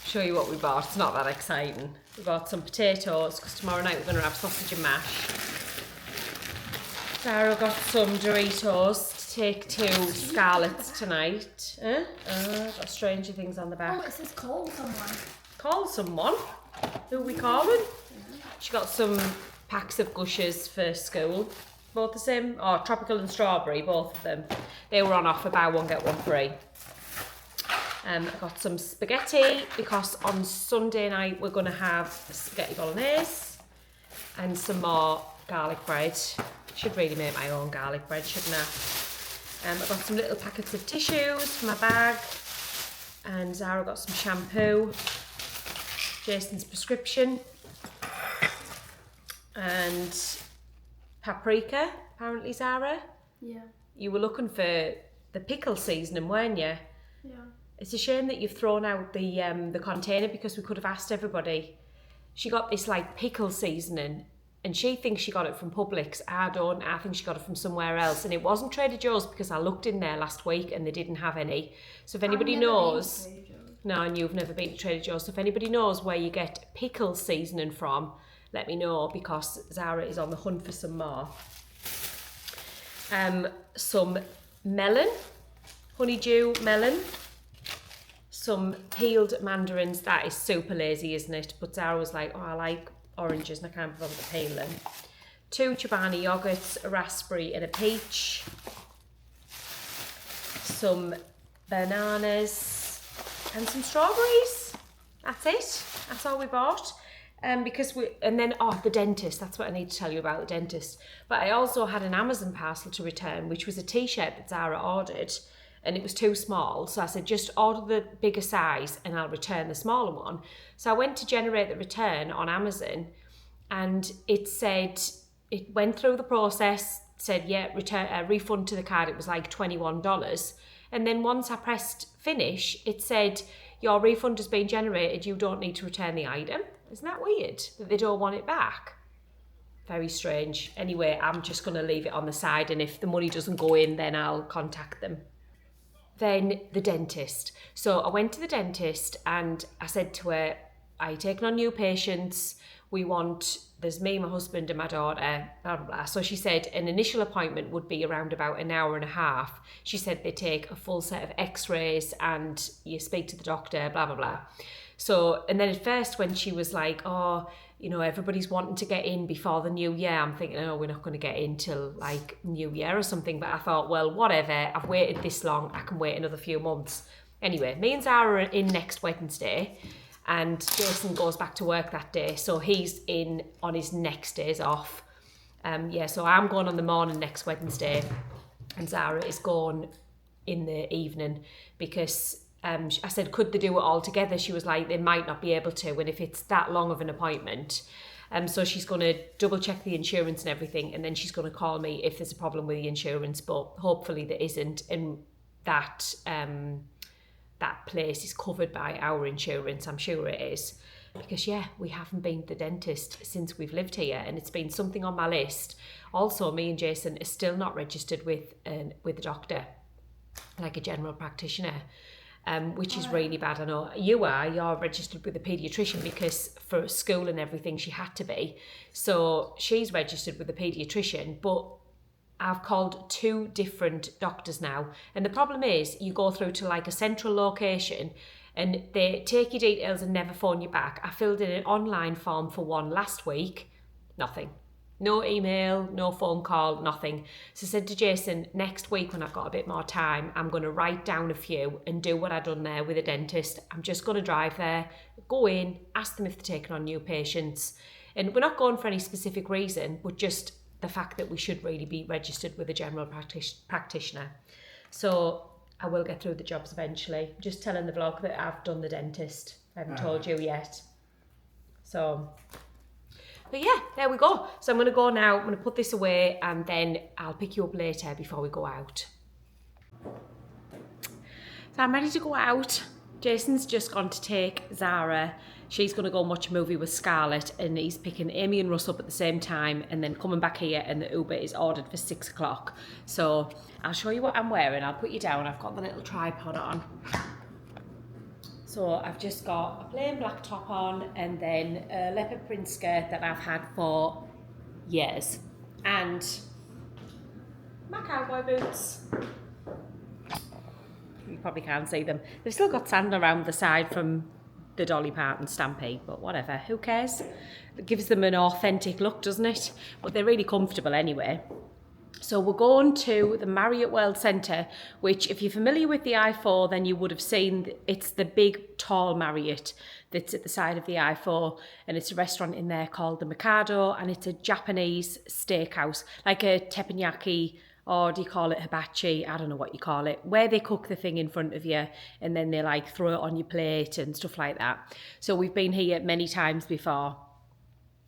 A: Show you what we bought. It's not that exciting. We bought some potatoes because tomorrow night we're going to have sausage and mash. Zara got some Doritos to take to Scarlett's tonight. Got Stranger Things on the back.
C: Oh, it says call someone.
A: Call someone? Who are we calling? She got some packs of Gushers for school. Both the same, tropical and strawberry, both of them. They were on offer, buy one get one free. I got some spaghetti because on Sunday night we're going to have spaghetti bolognese and some more garlic bread. Should really make my own garlic bread, shouldn't I? I got some little packets of tissues for my bag, and Zara got some shampoo, Jason's prescription, and paprika, apparently, Zara.
C: Yeah.
A: You were looking for the pickle seasoning, weren't you?
C: Yeah.
A: It's a shame that you've thrown out the container, because we could have asked everybody. She got this like pickle seasoning, and she thinks she got it from Publix. I don't. I think she got it from somewhere else, and it wasn't Trader Joe's, because I looked in there last week and they didn't have any. So if anybody knows, no, and you've never been to Trader Joe's. So if anybody knows where you get pickle seasoning from, let me know, because Zara is on the hunt for some more. Some melon, honeydew melon. Some peeled mandarins. That is super lazy, isn't it? But Zara was like, I like oranges and I can't be bothered to peel them. 2 Chobani yogurts, a raspberry and a peach. Some bananas and some strawberries. That's it. That's all we bought. The dentist. That's what I need to tell you about, the dentist. But I also had an Amazon parcel to return, which was a t-shirt that Zara ordered. And it was too small, so I said, just order the bigger size and I'll return the smaller one. So I went to generate the return on Amazon, and it said, it went through the process, said, yeah, return, refund to the card. It was like $21. And then once I pressed finish, it said, your refund has been generated, you don't need to return the item. Isn't that weird, that they don't want it back? Very strange. Anyway, I'm just gonna leave it on the side, and if the money doesn't go in, then I'll contact them. then the dentist. So I went to the dentist and I said to her, "Are you taking on new patients? There's me, my husband and my daughter, blah, blah, blah." So she said an initial appointment would be around about an hour and a half. She said they take a full set of x-rays and you speak to the doctor, blah, blah, blah. So, and then at first when she was like, "Oh, you know, everybody's wanting to get in before the new year," I'm thinking, "Oh, we're not going to get in till like New Year or something." But I thought, well, whatever, I've waited this long, I can wait another few months. Anyway, me and Zara are in next Wednesday, and Jason goes back to work that day, so he's in on his next days off. So I'm going on the morning next Wednesday, and Zara is going in the evening because I said, could they do it all together? She was like, they might not be able to, and if it's that long of an appointment. So she's going to double check the insurance and everything, and then she's going to call me if there's a problem with the insurance, but hopefully there isn't, and that place is covered by our insurance. I'm sure it is, because we haven't been to the dentist since we've lived here, and it's been something on my list. Also, me and Jason are still not registered with a doctor, like a general practitioner. Which is really bad. I know you're registered with a paediatrician because for school and everything she had to be. So she's registered with a paediatrician, but I've called 2 different doctors now. And the problem is you go through to like a central location and they take your details and never phone you back. I filled in an online form for one last week, nothing. No email, no phone call, nothing. So I said to Jason, next week when I've got a bit more time, I'm going to write down a few and do what I've done there with a dentist. I'm just going to drive there, go in, ask them if they're taking on new patients. And we're not going for any specific reason, but just the fact that we should really be registered with a general practitioner. So I will get through the jobs eventually. Just telling the vlog that I've done the dentist. I haven't told you yet. So... but yeah, there we go. So I'm going to go now, I'm going to put this away, and then I'll pick you up later before we go out. So I'm ready to go out. Jason's just gone to take Zara. She's going to go and watch a movie with Scarlett, and he's picking Amy and Russ up at the same time, and then coming back here, and the Uber is ordered for 6 o'clock. So I'll show you what I'm wearing. I'll put you down. I've got the little tripod on. So I've just got a plain black top on, and then a leopard print skirt that I've had for years, and my cowboy boots. You probably can't see them. They've still got sand around the side from the Dolly Parton stampede, but whatever, who cares? It gives them an authentic look, doesn't it? But they're really comfortable anyway. So we're going to the Marriott World Centre, which if you're familiar with the I-4, then you would have seen it's the big, tall Marriott that's at the side of the I-4. And it's a restaurant in there called the Mikado, and it's a Japanese steakhouse, like a teppanyaki, or do you call it hibachi? I don't know what you call it, where they cook the thing in front of you and then they like throw it on your plate and stuff like that. So we've been here many times before,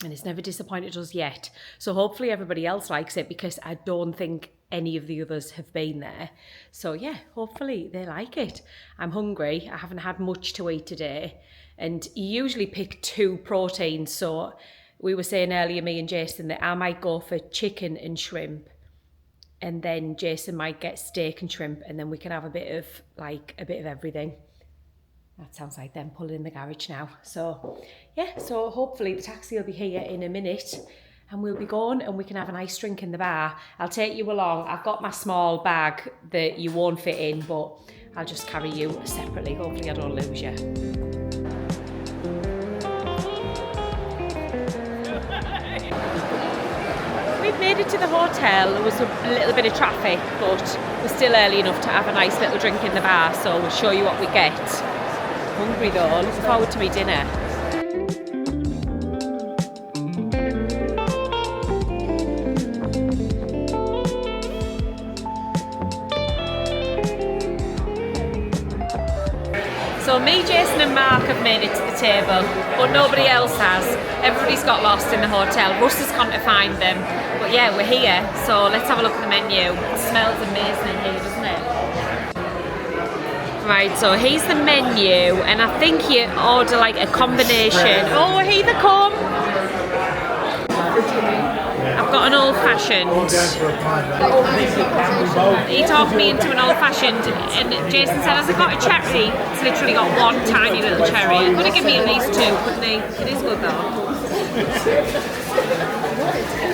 A: and it's never disappointed us yet. So hopefully everybody else likes it, because I don't think any of the others have been there. So yeah, hopefully they like it. I'm hungry. I haven't had much to eat today. And you usually pick 2 proteins. So we were saying earlier, me and Jason, that I might go for chicken and shrimp, and then Jason might get steak and shrimp, and then we can have a bit of everything. That sounds like them pulling in the garage now. So yeah, so hopefully the taxi will be here in a minute, and we'll be going, and we can have a nice drink in the bar. I'll take you along. I've got my small bag that you won't fit in, but I'll just carry you separately. Hopefully I don't lose you. We've made it to the hotel. There was a little bit of traffic, but we're still early enough to have a nice little drink in the bar, so we'll show you what we get. Hungry though, looking forward to my dinner. So me, Jason and Mark have made it to the table, but nobody else has. Everybody's got lost in the hotel. Russ has gone to find them. But yeah, we're here, so let's have a look at the menu. It smells amazing in here, doesn't it? Right, so here's the menu, and I think you order like a combination. Oh, here they come! I've got an old fashioned. He talked me into an old fashioned, and Jason said, has it got a cherry? It's literally got one tiny little cherry. He could have given me at least two, couldn't he? It is good though.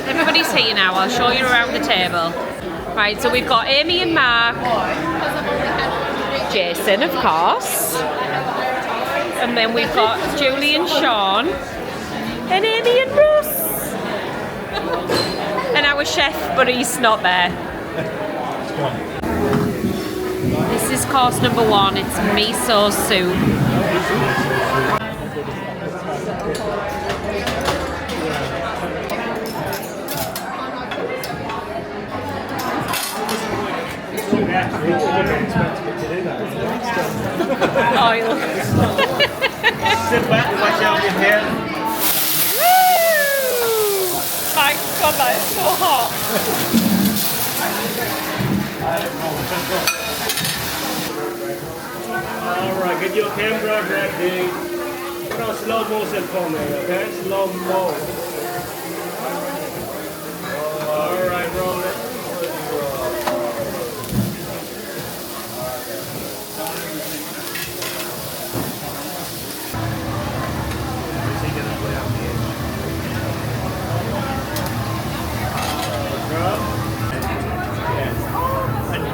A: Everybody's here now, I'll show you around the table. Right, so we've got Amy and Mark, Jason of course, and then we've got Julie and Sean, and Amy and Russ. And our chef, but he's not there. This is course number 1, it's miso soup. Oil.
D: Sit back, watch out your hair.
A: My God, that is so hot.
D: Alright, get your camera ready. Put on slow motion for me, okay? Slow mo. Alright, roll it.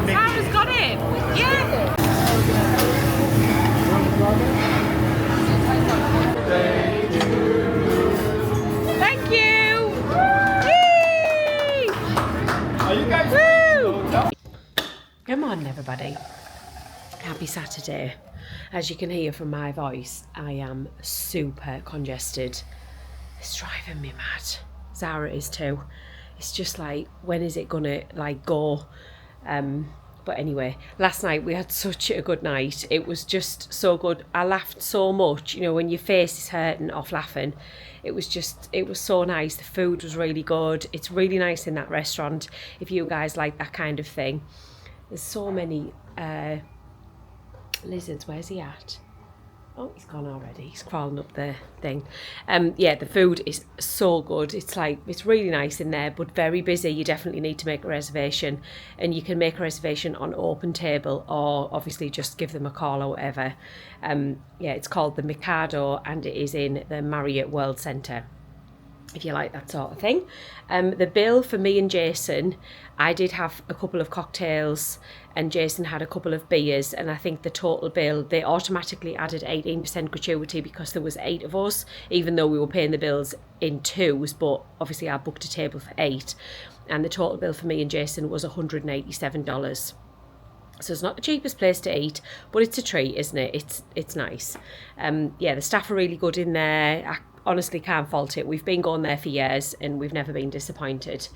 A: Sarah's got it. Yeah. Thank you. Yay!
D: Are you guys?
A: Woo! Good morning, everybody. Happy Saturday. As you can hear from my voice, I am super congested. It's driving me mad. Zara is too. It's just like, when is it gonna like go? But anyway, last night we had such a good night. It was just so good. I laughed so much, you know, when your face is hurting off laughing. It was so nice. The food was really good. It's really nice in that restaurant if you guys like that kind of thing. There's so many lizards. Where's he at? Oh, he's gone already. He's crawling up the thing. Yeah, the food is so good. It's really nice in there, but very busy. You definitely need to make a reservation, and you can make a reservation on Open Table, or obviously just give them a call or whatever. Yeah, it's called the Mikado, and it is in the Marriott World Centre, if you like that sort of thing. The bill for me and Jason, I did have a couple of cocktails and Jason had a couple of beers, and I think the total bill, they automatically added 18% gratuity because there was 8 of us, even though we were paying the bills in twos, but obviously I booked a table for 8, and the total bill for me and Jason was $187. So it's not the cheapest place to eat, but it's a treat, isn't it? It's nice. Yeah, the staff are really good in there. I honestly can't fault it. We've been going there for years and we've never been disappointed.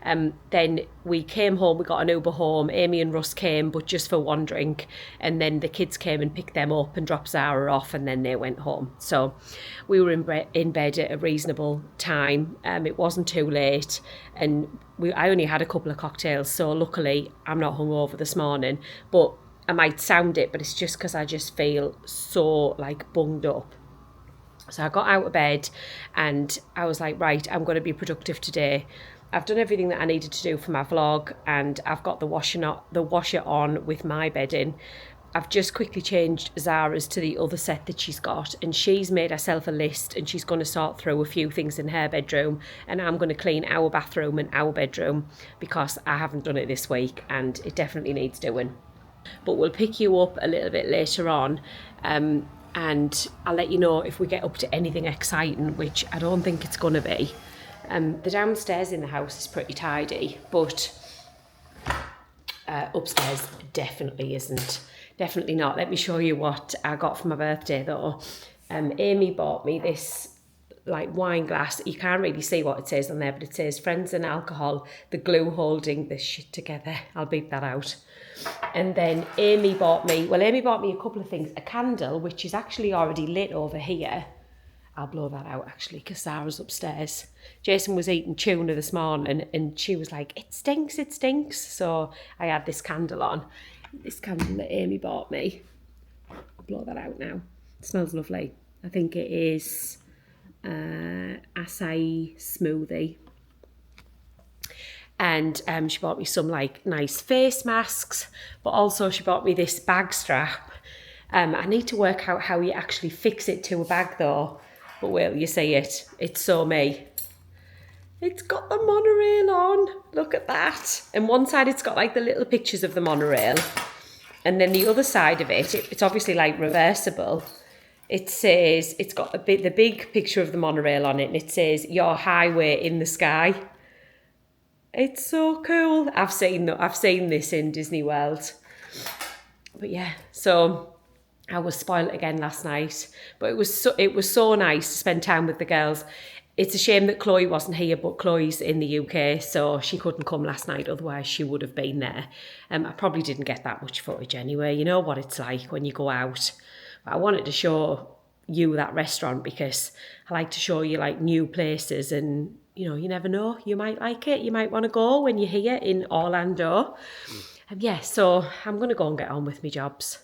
A: Then we came home, we got an Uber home. Amy and Russ came, but just for one drink. And then the kids came and picked them up and dropped Zara off, and then they went home. So we were in bed at a reasonable time. It wasn't too late, and I only had a couple of cocktails. So luckily I'm not hungover this morning, but I might sound it, but it's just because I just feel so like bunged up. So I got out of bed and I was like, right, I'm going to be productive today. I've done everything that I needed to do for my vlog, and I've got the washer on with my bedding. I've just quickly changed Zara's to the other set that she's got, and she's made herself a list and she's going to sort through a few things in her bedroom, and I'm going to clean our bathroom and our bedroom because I haven't done it this week and it definitely needs doing. But we'll pick you up a little bit later on. And I'll let you know if we get up to anything exciting, which I don't think it's going to be. The downstairs in the house is pretty tidy, but upstairs definitely isn't. Definitely not. Let me show you what I got for my birthday though. Amy bought me this like wine glass. You can't really see what it says on there, but it says Friends and Alcohol, the glue holding this shit together. I'll beep that out. And then Amy bought me a couple of things. A candle, which is actually already lit over here. I'll blow that out actually because Sarah's upstairs. Jason was eating tuna this morning and she was like, it stinks. So I had this candle on. This candle that Amy bought me. I'll blow that out now. It smells lovely. I think it is acai smoothie. And she bought me some like nice face masks, but also she bought me this bag strap. I need to work out how you actually fix it to a bag though, but will you see it? It's so me. It's got the monorail on, look at that. And one side it's got like the little pictures of the monorail, and then the other side of it, it's obviously like reversible. It says, it's got the big picture of the monorail on it, and it says, "Your highway in the sky." It's so cool. I've seen this in Disney World. But yeah, so I was spoiled again last night. But it was so nice to spend time with the girls. It's a shame that Chloe wasn't here, but Chloe's in the UK, so she couldn't come last night. Otherwise, she would have been there. I probably didn't get that much footage anyway. You know what it's like when you go out. But I wanted to show you that restaurant because I like to show you like new places, and you know, you never know, you might like it, you might want to go when you're here in Orlando. Yeah, so I'm going to go and get on with my jobs.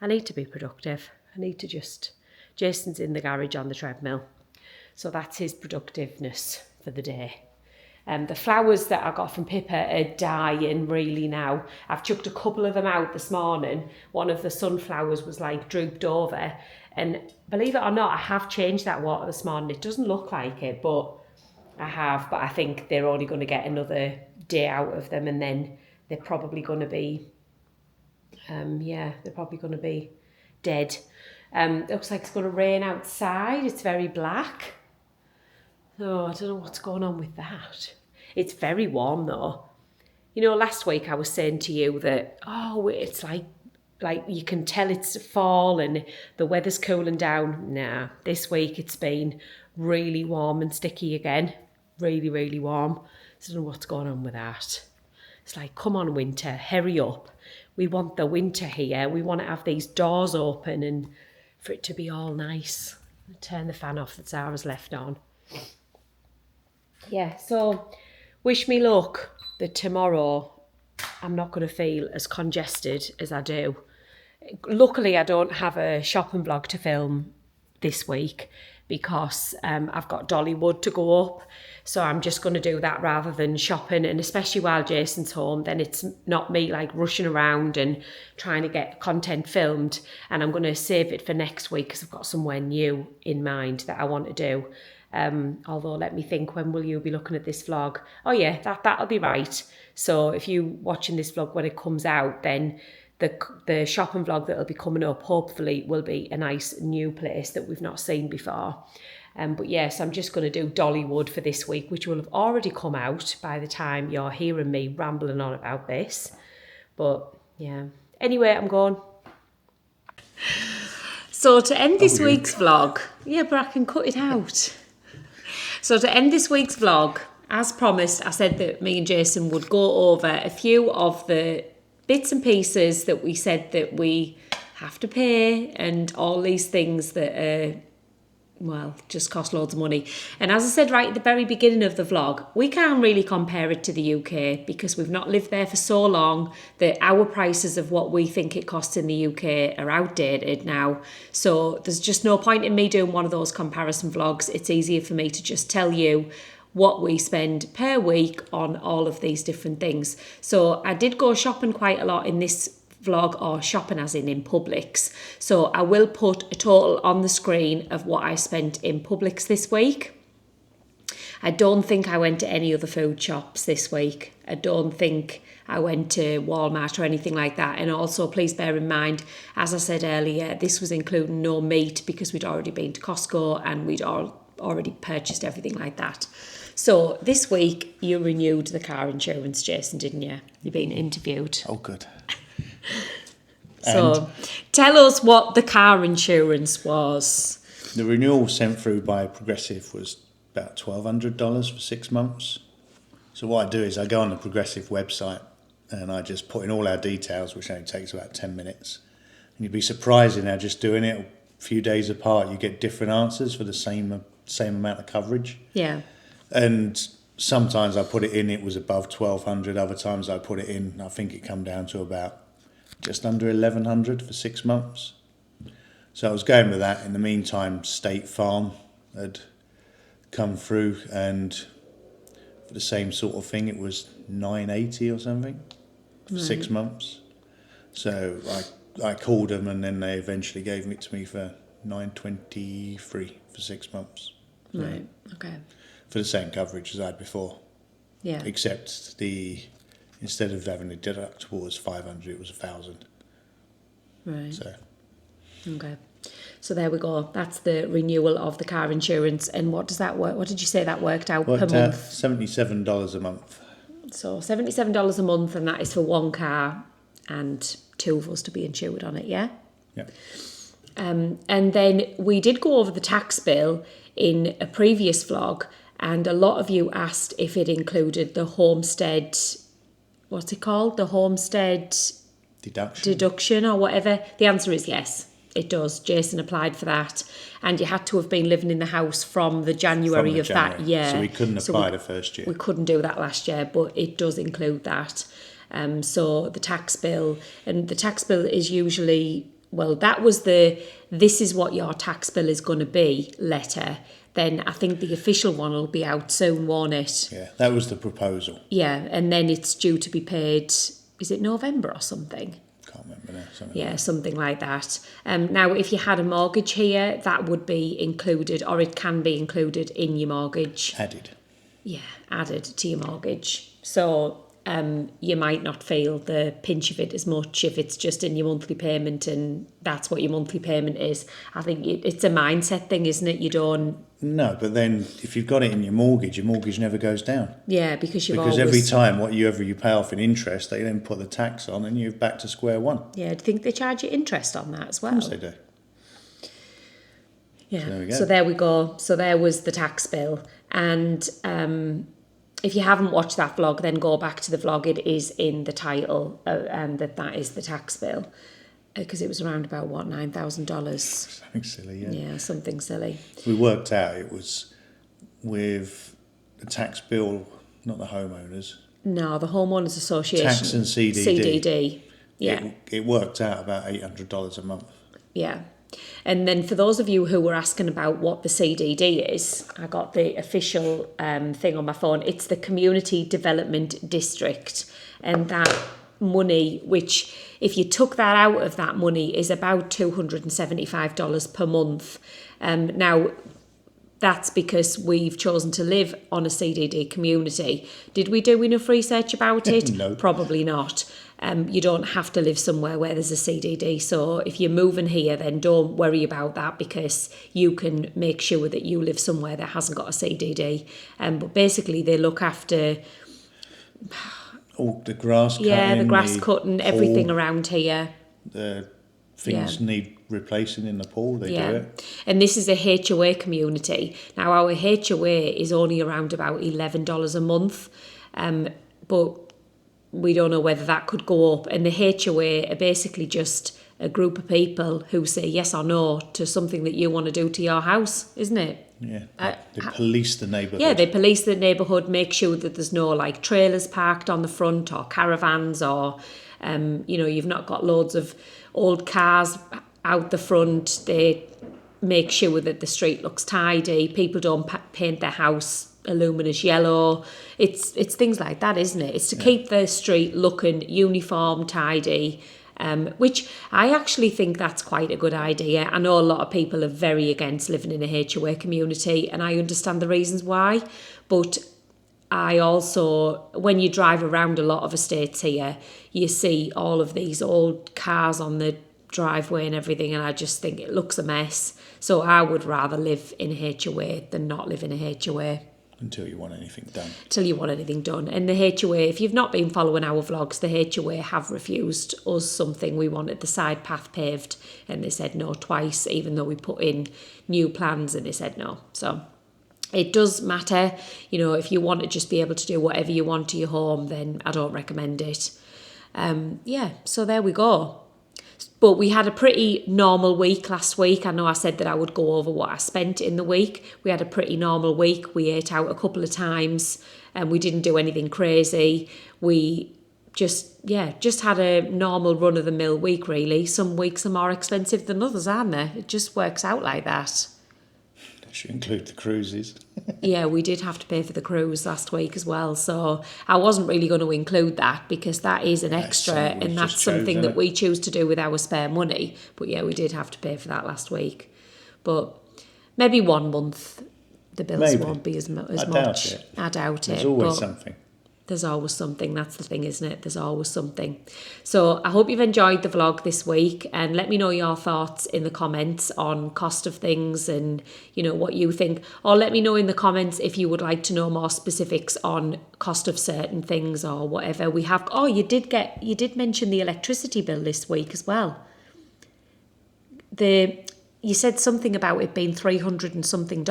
A: I need to be productive. Jason's in the garage on the treadmill, so that's his productiveness for the day. The flowers that I got from Pippa are dying really now. I've chucked a couple of them out this morning. One of the sunflowers was like drooped over, and believe it or not, I have changed that water this morning. It doesn't look like it, but I have. But I think they're only going to get another day out of them, and then they're probably going to be, dead. Looks like it's going to rain outside. It's very black. Oh, I don't know what's going on with that. It's very warm though. You know, last week I was saying to you that, it's like you can tell it's fall and the weather's cooling down. Nah, this week it's been really warm and sticky again. Really, really warm. I don't know what's going on with that. It's like, come on winter, hurry up. We want the winter here. We want to have these doors open and for it to be all nice. Turn the fan off that Zara's left on. Yeah, so wish me luck that tomorrow I'm not going to feel as congested as I do. Luckily, I don't have a shopping vlog to film this week because I've got Dollywood to go up. So I'm just going to do that rather than shopping. And especially while Jason's home, then it's not me like rushing around and trying to get content filmed. And I'm going to save it for next week because I've got somewhere new in mind that I want to do. Although let me think, when will you be looking at this vlog? Oh yeah, that'll be right. So if you're watching this vlog when it comes out, then the shopping vlog that'll be coming up hopefully will be a nice new place that we've not seen before. But yes, I'm just going to do Dollywood for this week, which will have already come out by the time you're hearing me rambling on about this. But yeah, anyway, I'm going. So to end this week's vlog, yeah, but I can cut it out. So to end this week's vlog, as promised, I said that me and Jason would go over a few of the bits and pieces that we said that we have to pay and all these things that just cost loads of money. And as I said right at the very beginning of the vlog, we can't really compare it to the UK because we've not lived there for so long that our prices of what we think it costs in the UK are outdated now. So there's just no point in me doing one of those comparison vlogs. It's easier for me to just tell you what we spend per week on all of these different things. So I did go shopping quite a lot in this vlog, or shopping as in Publix. So I will put a total on the screen of what I spent in Publix this week. I don't think I went to any other food shops this week. I don't think I went to Walmart or anything like that. And also please bear in mind, as I said earlier, this was including no meat because we'd already been to Costco and we'd already purchased everything like that. So this week you renewed the car insurance, Jason, didn't you? You've been interviewed.
B: Oh, good.
A: So tell us what the car insurance was.
B: The renewal sent through by Progressive was about $1,200 for 6 months. So what I do is I go on the Progressive website and I just put in all our details, which only takes about 10 minutes. And you'd be surprised in how just doing it a few days apart, you get different answers for the same amount of coverage.
A: Yeah.
B: And sometimes I put it in, it was above 1,200. Other times I put it in, I think it come down to about just under 1,100 for 6 months. So I was going with that. In the meantime, State Farm had come through, and the same sort of thing, it was $9.80 or something for 6 months. So I called them, and then they eventually gave it to me for $9.23 for 6 months. So
A: Right. Okay.
B: for the same coverage as I had before.
A: Yeah.
B: Except instead of having a deductible was $500, it was $1,000.
A: Right.
B: So
A: Okay. So there we go. That's the renewal of the car insurance. And what does that work? What did you say that worked out per
B: worked
A: month?
B: out $77 a month.
A: So $77 a month, and that is for one car and two of us to be insured on it, yeah?
B: Yeah.
A: And then we did go over the tax bill in a previous vlog, and a lot of you asked if it included the homestead, what's it called? The homestead deduction or whatever. The answer is yes, it does. Jason applied for that, and you had to have been living in the house from the January of that year.
B: So we couldn't apply the first year.
A: We couldn't do that last year, but it does include that. So the tax bill, and the tax bill is usually, well, that was this is what your tax bill is going to be letter. Then I think the official one will be out soon, won't it?
B: Yeah, that was the proposal.
A: Yeah, and then it's due to be paid, is it November or something?
B: Can't remember now.
A: Yeah, something like that. Now, if you had a mortgage here, that would be included, or it can be included in your mortgage.
B: Added.
A: Yeah, added to your mortgage. So you might not feel the pinch of it as much if it's just in your monthly payment and that's what your monthly payment is. I think it's a mindset thing, isn't it? You don't...
B: No, but then if you've got it in your mortgage never goes down.
A: Yeah, because
B: every time whatever you pay off in interest, they then put the tax on and you're back to square one.
A: Yeah, I think they charge you interest on that as well.
B: Of course they do.
A: Yeah,
B: so
A: there we go. So there was the tax bill. And if you haven't watched that vlog, then go back to the vlog. It is in the title, and that is the tax bill. Because it was around about, what, $9,000?
B: Something silly, yeah.
A: Yeah, something silly.
B: We worked out it was with the tax bill, not the homeowners.
A: No, the Homeowners Association.
B: Tax and CDD.
A: CDD, yeah.
B: It worked out about $800 a month.
A: Yeah. And then for those of you who were asking about what the CDD is, I got the official thing on my phone. It's the Community Development District. And that money, which if you took that out of that money, is about $275 per month. Now, that's because we've chosen to live on a CDD community. Did we do enough research about it?
B: No.
A: Probably not. You don't have to live somewhere where there's a CDD. So if you're moving here, then don't worry about that because you can make sure that you live somewhere that hasn't got a CDD. But basically, they look after...
B: all the grass cutting.
A: Yeah, the grass cutting, everything around here.
B: The things need replacing in the pool, they do it.
A: And this is a HOA community. Now, our HOA is only around about $11 a month, but we don't know whether that could go up. And the HOA are basically just a group of people who say yes or no to something that you want to do to your house, isn't it?
B: Yeah, they police the neighbourhood.
A: Yeah, they police the neighbourhood, make sure that there's no like trailers parked on the front or caravans or, you've not got loads of old cars out the front. They make sure that the street looks tidy. People don't paint their house a luminous yellow. It's things like that, isn't it? It's to keep the street looking uniform, tidy. Which I actually think that's quite a good idea. I know a lot of people are very against living in a HOA community, and I understand the reasons why. But I also, when you drive around a lot of estates here, you see all of these old cars on the driveway and everything, and I just think it looks a mess. So I would rather live in a HOA than not live in a HOA.
B: Until you want anything done.
A: Till you want anything done. And the HOA, if you've not been following our vlogs, the HOA have refused us something. We wanted the side path paved and they said no twice, even though we put in new plans and they said no. So it does matter. If you want to just be able to do whatever you want to your home, then I don't recommend it. So there we go. But we had a pretty normal week last week. I know I said that I would go over what I spent in the week. We had a pretty normal week. We ate out a couple of times and we didn't do anything crazy. We just had a normal run-of-the-mill week, really. Some weeks are more expensive than others, aren't they? It just works out like that.
B: Should include the cruises.
A: Yeah, we did have to pay for the cruise last week as well. So I wasn't really going to include that because that is an extra
B: something we've
A: and that's
B: just chosen,
A: something
B: isn't
A: that
B: it?
A: we choose to do with our spare money. But yeah, we did have to pay for that last week. But maybe 1 month the bills
B: Maybe.
A: won't be as much.
B: Doubt it.
A: I doubt it.
B: There's always
A: but
B: something.
A: There's always something. That's the thing, isn't it? There's always something. So I hope you've enjoyed the vlog this week, and let me know your thoughts in the comments on cost of things and, you know, what you think. Or let me know in the comments if you would like to know more specifics on cost of certain things or whatever. We have. Oh, you did mention the electricity bill this week as well. You said something about it being $300 and something.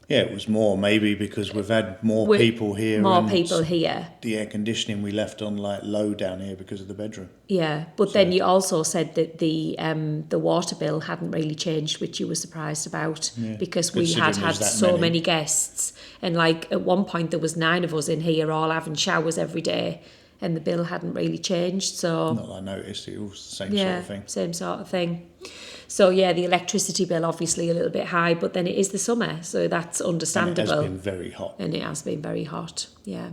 B: Yeah, it was more maybe because we've had more people here.
A: More
B: and
A: people here.
B: The air conditioning we left on like low down here because of the bedroom.
A: Yeah, but then you also said that the water bill hadn't really changed, which you were surprised about because we had
B: Considering there's
A: so
B: that
A: many guests, and like at one point there was 9 of us in here all having showers every day, and the bill hadn't really changed. So
B: Not that I noticed, it was the same sort of thing.
A: same sort of thing. So yeah, the electricity bill obviously a little bit high, but then it is the summer, so that's understandable.
B: And it has been very hot.
A: And it has been very hot, yeah.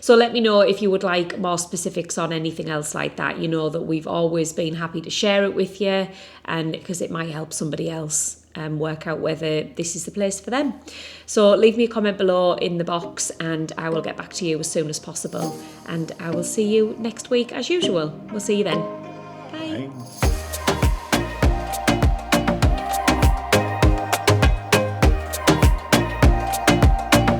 A: So let me know if you would like more specifics on anything else like that. You know that we've always been happy to share it with you, and because it might help somebody else work out whether this is the place for them. So leave me a comment below in the box and I will get back to you as soon as possible. And I will see you next week as usual. We'll see you then. Bye.
B: Hey.